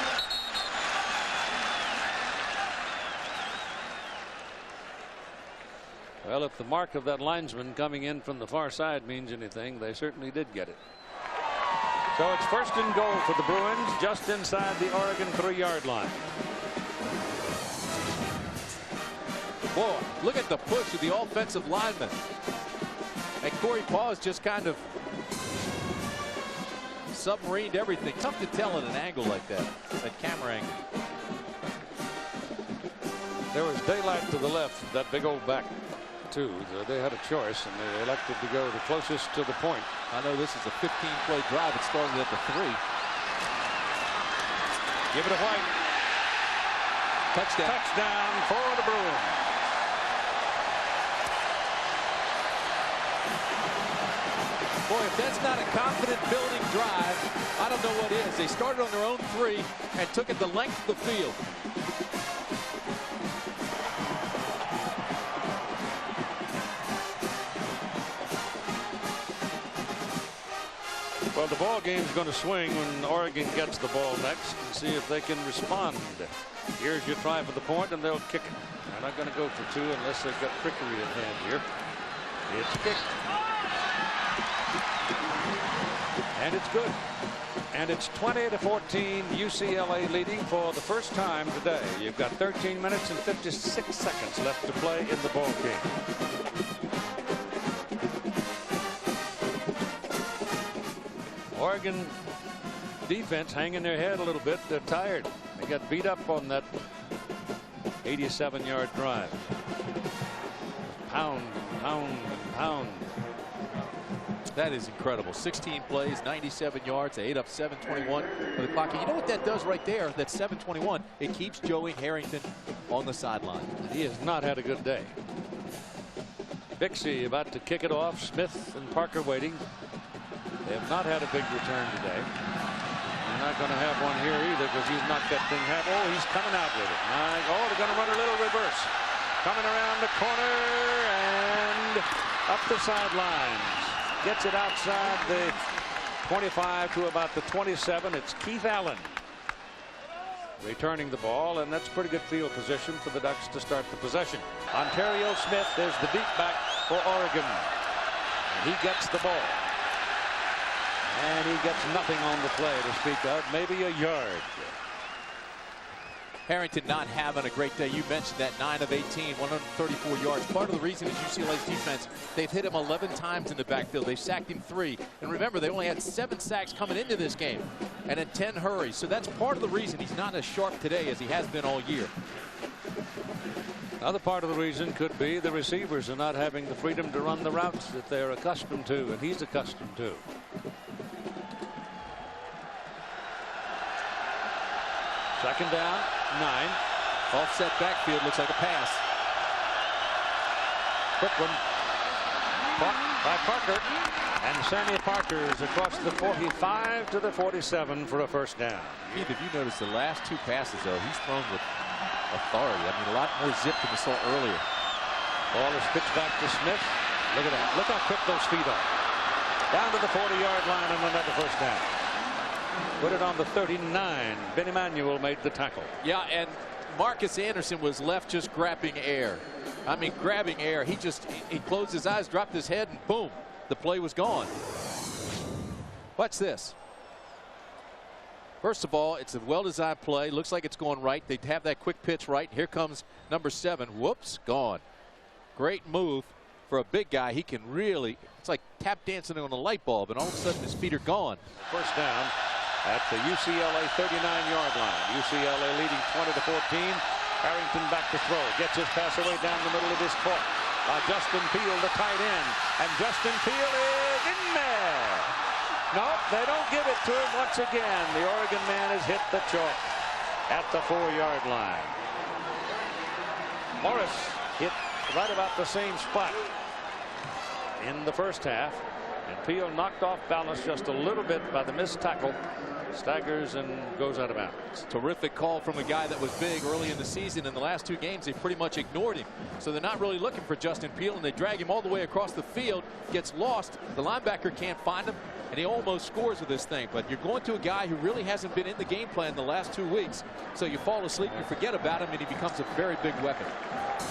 Well, if the mark of that linesman coming in from the far side means anything, they certainly did get it. So it's 1st and goal for the Bruins just inside the Oregon 3-yard line. Boy, look at the push of the offensive lineman. And Cory Paus just kind of submarined everything. Tough to tell at an angle like that camera angle. There was daylight to the left, that big old back, too. They had a choice, and they elected to go the closest to the point. I know this is a 15-play drive. It started at the 3. Give it to White. Touchdown. Touchdown for the Bruins. Boy, if that's not a confident building drive, I don't know what is. They started on their own 3 and took it the length of the field. Well, the ball game's going to swing when Oregon gets the ball next and see if they can respond. Here's your try for the point, and they'll kick it. They're not going to go for 2 unless they've got trickery at hand here. It's kicked. And it's good. And it's 20-14, UCLA leading for the first time today. You've got 13 minutes and 56 seconds left to play in the ball game. Oregon defense hanging their head a little bit. They're tired. They got beat up on that 87-yard drive. Pound. That is incredible. 16 plays, 97 yards. They ate up 7:21 for the clock. And you know what that does right there? That 7:21. It keeps Joey Harrington on the sideline. He has not had a good day. Bixby about to kick it off. Smith and Parker waiting. They have not had a big return today. They're not going to have one here either because he's not that thing half. Oh, he's coming out with it. Oh, they're going to run a little reverse. Coming around the corner and up the sidelines. Gets it outside the 25 to about the 27. It's Keith Allen returning the ball, and that's pretty good field position for the Ducks to start the possession. Ontario Smith is the deep back for Oregon. And he gets the ball. And he gets nothing on the play to speak of, maybe a yard. Harrington not having a great day. You mentioned that 9 of 18, 134 yards. Part of the reason is UCLA's defense. They've hit him 11 times in the backfield. They've sacked him 3. And remember, they only had 7 sacks coming into this game and then 10 hurries. So that's part of the reason he's not as sharp today as he has been all year. Another part of the reason could be the receivers are not having the freedom to run the routes that they're accustomed to and he's accustomed to. Second down, 9. Offset backfield, looks like a pass. Quick one. Caught by Parker. And Sammy Parker is across the 45 to the 47 for a first down. Keith, if you notice the last 2 passes, though, he's thrown with authority. I mean, a lot more zip than we saw earlier. Ball is pitched back to Smith. Look at that. Look how quick those feet are. Down to the 40-yard line and another first down. Put it on the 39. Ben Emanuel made the tackle. Yeah, and Marcus Anderson was left just grabbing air. I mean, grabbing air. He closed his eyes, dropped his head, and boom, the play was gone. Watch this. First of all, it's a well-designed play. Looks like it's going right. They have that quick pitch right. Here comes number 7. Whoops, gone. Great move for a big guy. He can really, it's like tap dancing on a light bulb, and all of a sudden his feet are gone. First down at the UCLA 39-yard line. UCLA leading 20 to 14. Harrington back to throw. Gets his pass away down the middle of his court. Justin Peele, the tight end. And Justin Peele is in there. No, they don't give it to him once again. The Oregon man has hit the chalk at the 4-yard line. Morris hit right about the same spot in the first half. And Peele knocked off balance just a little bit by the missed tackle. Staggers and goes out of bounds. Terrific call from a guy that was big early in the season. In the last 2 games, they pretty much ignored him. So they're not really looking for Justin Peele, and they drag him all the way across the field. Gets lost. The linebacker can't find him, and he almost scores with this thing. But you're going to a guy who really hasn't been in the game plan the last 2 weeks. So you fall asleep, you forget about him, and he becomes a very big weapon.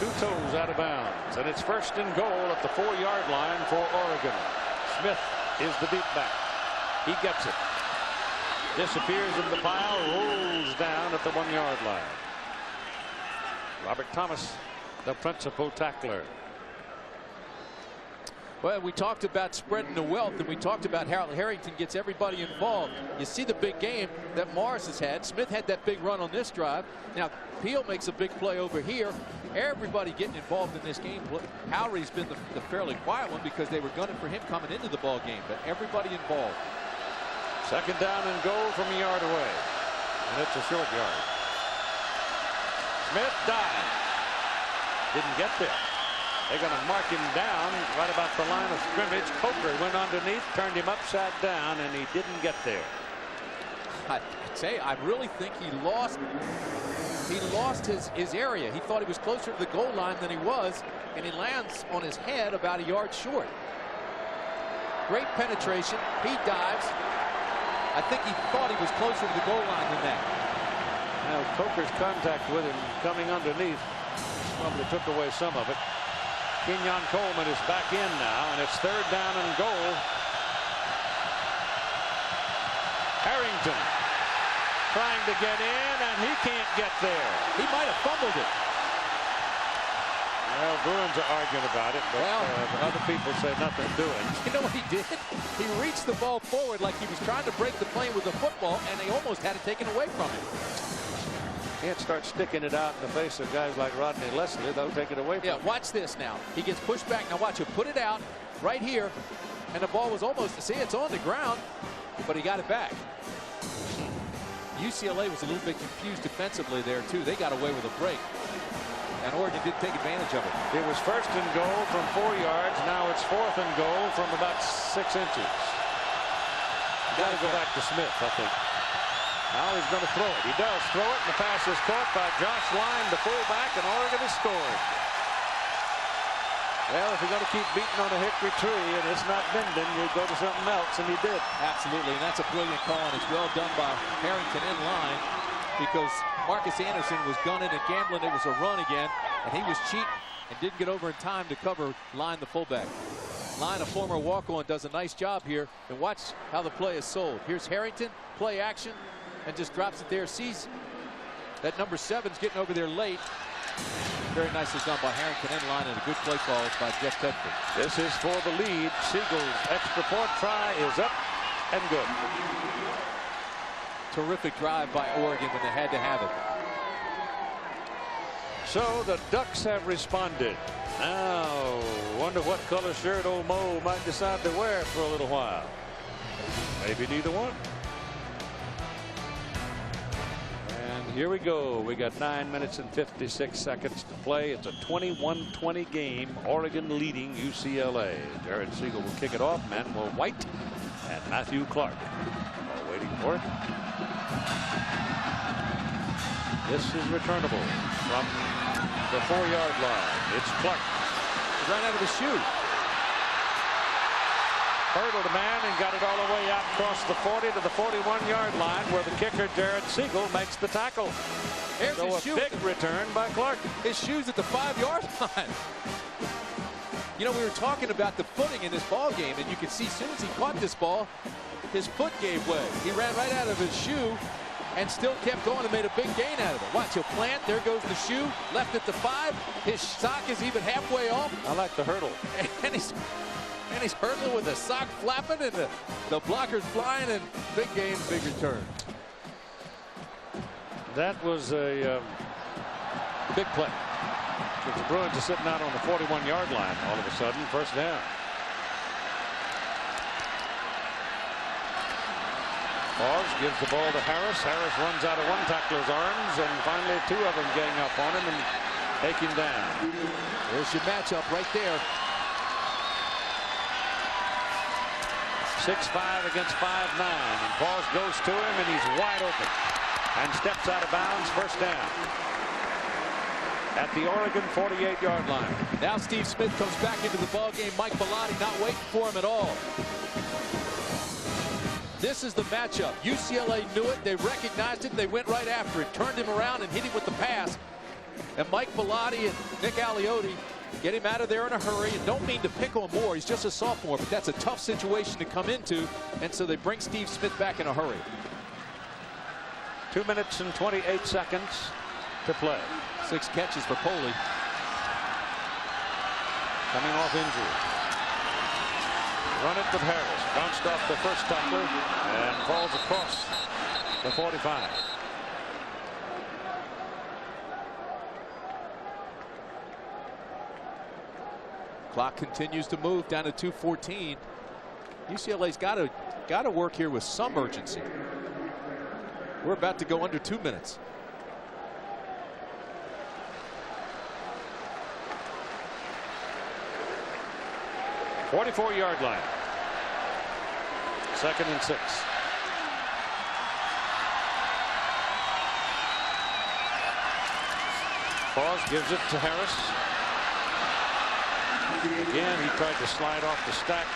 2 toes out of bounds, and it's first and goal at the 4-yard line for Oregon. Smith is the deep back. He gets it. Disappears in the pile, rolls down at the 1-yard line. Robert Thomas, the principal tackler. Well, we talked about spreading the wealth, and we talked about how Harrington gets everybody involved. You see the big game that Morris has had. Smith had that big run on this drive. Now, Peele makes a big play over here. Everybody getting involved in this game. Howry's been the fairly quiet one because they were gunning for him coming into the ball game, but everybody involved. Second down and goal from a yard away. And it's a short yard. Smith died. Didn't get there. They're going to mark him down right about the line of scrimmage. Coker went underneath, turned him upside down, and he didn't get there. I say, I really think he lost his area. He thought he was closer to the goal line than he was, and he lands on his head about a yard short. Great penetration. He dives. I think he thought he was closer to the goal line than that. Now, Coker's contact with him coming underneath probably took away some of it. Kenyon Coleman is back in now, and it's third down and goal. Harrington trying to get in, and he can't get there. He might have fumbled it. Well, Bruins are arguing about it, but other people say nothing doing. You know what he did? He reached the ball forward like he was trying to break the plane with the football, and they almost had it taken away from him. Can't start sticking it out in the face of guys like Rodney Leslie. They'll take it away from him. Yeah, watch this now. He gets pushed back. Now watch him put it out right here, and the ball was almost, see, it's on the ground, but he got it back. UCLA was a little bit confused defensively there, too. They got away with a break. And Oregon did take advantage of it. It was first and goal from 4 yards. Now it's fourth and goal from about 6 inches. Got to go back to Smith, I think. Now he's going to throw it. He does throw it, and the pass is caught by Josh Line, the fullback, and Oregon has scored. Well, if you're going to keep beating on a hickory tree and it's not bending, you go to something else, and he did. Absolutely, and that's a brilliant call, and it's well done by Harrington in line, because Marcus Anderson was gunning and gambling. It was a run again, and he was cheating and didn't get over in time to cover Line, the fullback. Line, a former walk-on, does a nice job here, and watch how the play is sold. Here's Harrington, play action, and just drops it there. Sees That number 7's getting over there late. Very nicely done by Harrington in line, and a good play call by Jeff Tedford. This is for the lead. Siegel's extra point try is up and good. Terrific drive by Oregon when they had to have it. So the Ducks have responded. Now, wonder what color shirt old Mo might decide to wear for a little while. Maybe neither one. And here we go. We got 9 minutes and 56 seconds to play. It's a 21-20 game. Oregon leading UCLA. Jared Siegel will kick it off. Manuel White and Matthew Clark are waiting for it. This is returnable from the 4-yard line. It's Clark. He ran out of his shoe. Hurdled a man and got it all the way out across the 40 to the 41-yard line, where the kicker Jared Siegel makes the tackle. Here's so his shoe. A big return by Clark. His shoe's at the 5-yard line. You know, we were talking about the footing in this ball game, and you could see as soon as he caught this ball, his foot gave way. He ran right out of his shoe and still kept going and made a big gain out of it. Watch, he'll plant. There goes the shoe. Left at the 5. His sock is even halfway off. I like the hurdle. And he's hurdling with the sock flapping, and the blocker's flying, and big gain, big return. That was a big play. The Bruins are sitting out on the 41-yard line all of a sudden. First down. Paus gives the ball to Harris. Harris runs out of one tackler's arms, and finally 2 of them gang up on him and take him down. There's your matchup right there. 6'5" against 5'9", and Paus goes to him, and he's wide open and steps out of bounds. First down at the Oregon 48-yard line. Now Steve Smith comes back into the ball game. Mike Bellotti not waiting for him at all. This is the matchup. UCLA knew it. They recognized it. They went right after it, turned him around, and hit him with the pass. And Mike Bellotti and Nick Aliotti get him out of there in a hurry. And don't mean to pick on Moore. He's just a sophomore, but that's a tough situation to come into. And so they bring Steve Smith back in a hurry. 2 minutes and 28 seconds to play. 6 catches for Cory. Coming off injury. Run it with Harris. Bounced off the first tackler and falls across the 45. Clock continues to move down to 2:14. UCLA's got to work here with some urgency. We're about to go under 2 minutes. The 44-yard line. 2nd and 6. Paus gives it to Harris. Again, he tried to slide off the stack.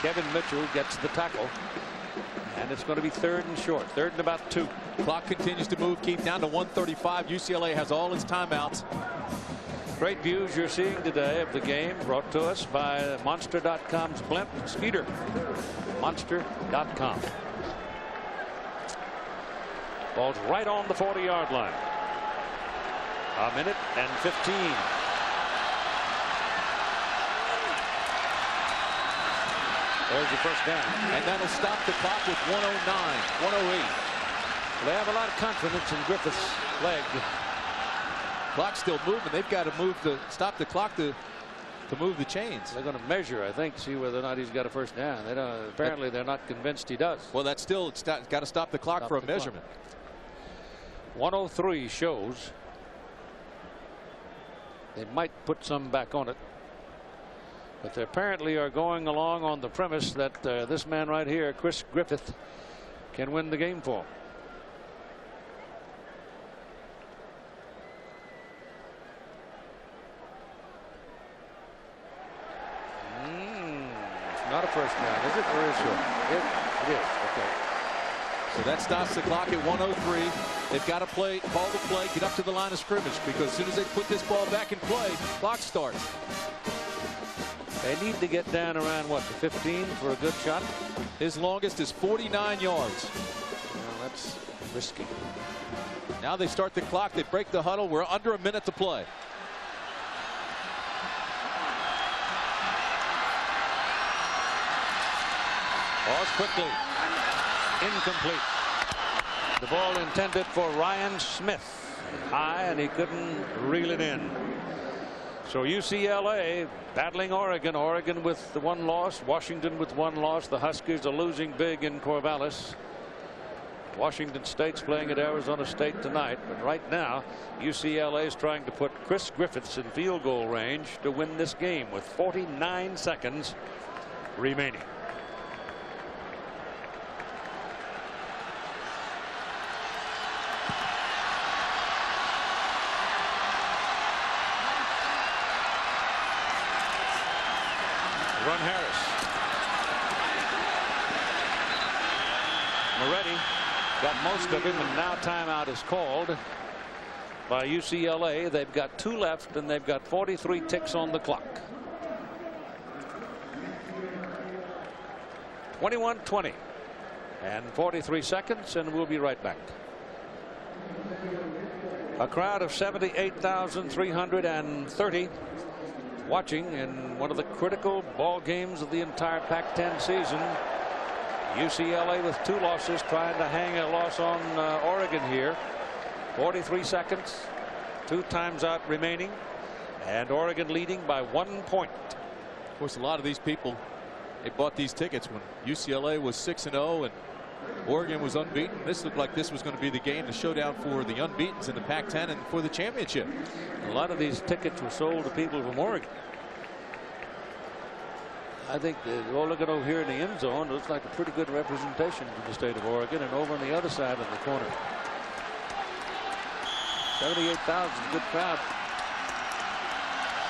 Kevin Mitchell gets the tackle. And it's going to be 3rd and short. 3rd and about 2. Clock continues to move, Keith, down to 1:35. UCLA has all its timeouts. Great views you're seeing today of the game, brought to us by Monster.com's Blimp Skeeter. Monster.com. Ball's right on the 40-yard line. 1 minute and 15. There's your first down. And that'll stop the clock with 109, 108. They have a lot of confidence in Griffith's leg. Clock's still moving. They've got to stop the clock to move the chains. They're going to measure, I think, see whether or not he's got a first down. They don't. Apparently, they're not convinced he does. Well, that's still, it's got to stop the clock for a measurement. 103 shows. They might put some back on it. But they apparently are going along on the premise that this man right here, Chris Griffith, can win the game for them. Not a first down, is it? Or is it? It is. Okay. So that stops the clock at 103. They've got to call the play, get up to the line of scrimmage, because as soon as they put this ball back in play, clock starts. They need to get down around, what, the 15 for a good shot? His longest is 49 yards. Well, that's risky. Now they start the clock. They break the huddle. We're under a minute to play. Paus quickly. Incomplete. The ball intended for Ryan Smith. High, and he couldn't reel it in. So UCLA battling Oregon. Oregon with the 1 loss. Washington with 1 loss. The Huskers are losing big in Corvallis. Washington State's playing at Arizona State tonight. But right now, UCLA is trying to put Chris Griffiths in field goal range to win this game with 49 seconds remaining. Run Harris. Moretti got most of him, and now timeout is called by UCLA. They've got 2 left, and they've got 43 ticks on the clock. 21-20 and 43 seconds, and we'll be right back. A crowd of 78,330 watching in one of the critical ball games of the entire Pac-10 season. UCLA with 2 losses, trying to hang a loss on Oregon here. 43 seconds, 2 times out remaining, and Oregon leading by 1 point. Of course, a lot of these people, they bought these tickets when UCLA was 6-0 and Oregon was unbeaten. This looked like this was going to be the game, the showdown for the unbeatens in the Pac-10 and for the championship. A lot of these tickets were sold to people from Oregon. I think well, look at over here in the end zone. Looks like a pretty good representation from the state of Oregon, and over on the other side of the corner. 78,000, good crowd.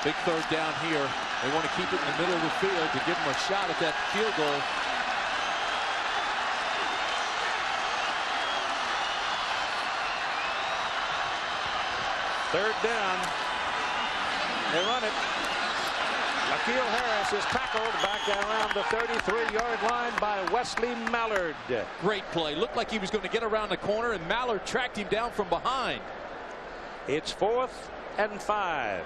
Big 3rd down here. They want to keep it in the middle of the field to give them a shot at that field goal. Third down. They run it. Akil Harris is tackled back around the 33-yard line by Wesley Mallard. Great play. Looked like he was going to get around the corner, and Mallard tracked him down from behind. It's 4th and 5.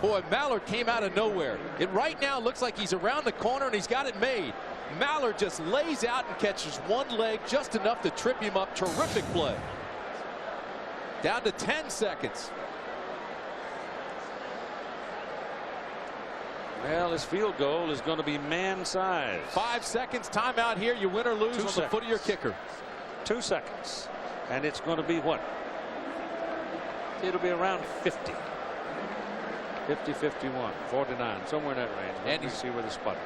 Boy, Mallard came out of nowhere. It right now looks like he's around the corner, and he's got it made. Mallard just lays out and catches one leg just enough to trip him up. Terrific play. Down to 10 seconds. Well, his field goal is going to be man-sized. 5 seconds. Timeout here. You win or lose on the foot of your kicker. 2 seconds. And it's going to be what? It'll be around 50. 50, 51, 49, somewhere in that range. Let me see where the spot is.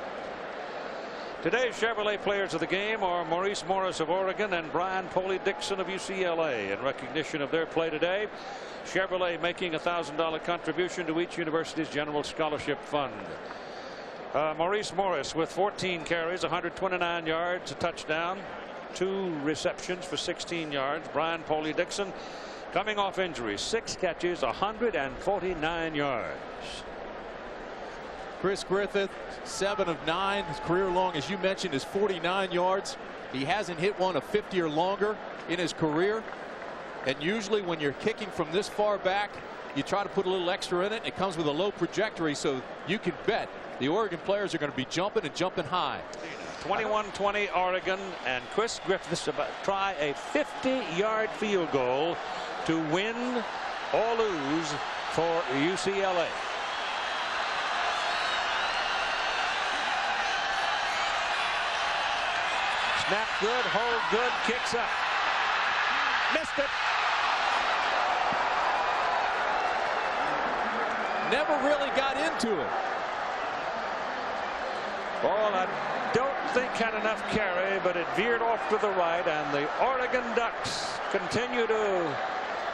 Today's Chevrolet players of the game are Maurice Morris of Oregon and Brian Poley-Dixon of UCLA. In recognition of their play today, Chevrolet making a $1,000 contribution to each university's general scholarship fund. Maurice Morris with 14 carries, 129 yards, a touchdown, 2 receptions for 16 yards. Brian Poley-Dixon, coming off injury, 6 catches, 149 yards. Chris Griffith, 7 of 9. His career long, as you mentioned, is 49 yards. He hasn't hit one of 50 or longer in his career. And usually when you're kicking from this far back, you try to put a little extra in it. It comes with a low trajectory, so you can bet the Oregon players are going to be jumping and jumping high. 21-20 Oregon, and Chris Griffiths about to try a 50-yard field goal to win or lose for UCLA. Snap good, hold good, kicks up. Missed it. Never really got into it. Ball I don't think had enough carry, but it veered off to the right, and the Oregon Ducks continue to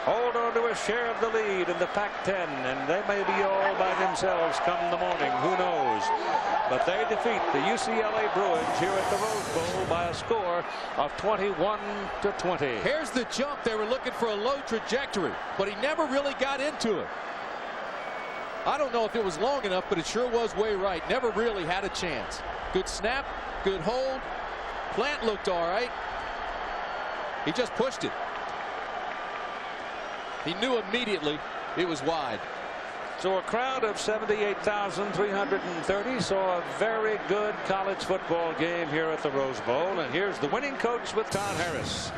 hold on to a share of the lead in the Pac-10, and they may be all by themselves come the morning. Who knows? But they defeat the UCLA Bruins here at the Rose Bowl by a score of 21-20. Here's the jump. They were looking for a low trajectory, but he never really got into it. I don't know if it was long enough, but it sure was way right. Never really had a chance. Good snap, good hold. Plant looked all right. He just pushed it. He knew immediately it was wide. So a crowd of 78,330 saw a very good college football game here at the Rose Bowl. And here's the winning coach with Todd Harris.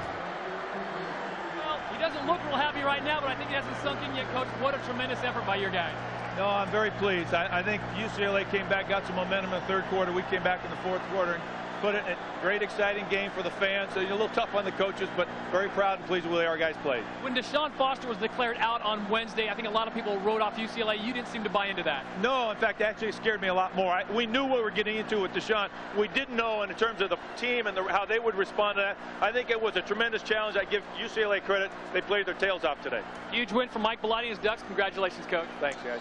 Well, he doesn't look real happy right now, but I think it hasn't sunk in yet, Coach. What a tremendous effort by your guys. No, I'm very pleased. I think UCLA came back, got some momentum in the third quarter. We came back in the fourth quarter and put it in a great, exciting game for the fans. So, a little tough on the coaches, but very proud and pleased with the way our guys played. When Deshaun Foster was declared out on Wednesday, I think a lot of people wrote off UCLA. You didn't seem to buy into that. No, in fact, actually it scared me a lot more. We knew what we were getting into with Deshaun. We didn't know in terms of the team and how they would respond to that. I think it was a tremendous challenge. I give UCLA credit. They played their tails off today. Huge win for Mike Bellotti and his Ducks. Congratulations, Coach. Thanks, guys.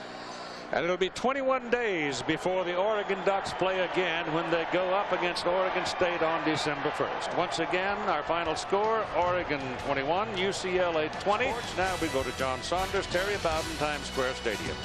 And it'll be 21 days before the Oregon Ducks play again when they go up against Oregon State on December 1st. Once again, our final score, Oregon 21, UCLA 20. Now we go to John Saunders, Terry Bowden, Times Square Stadium.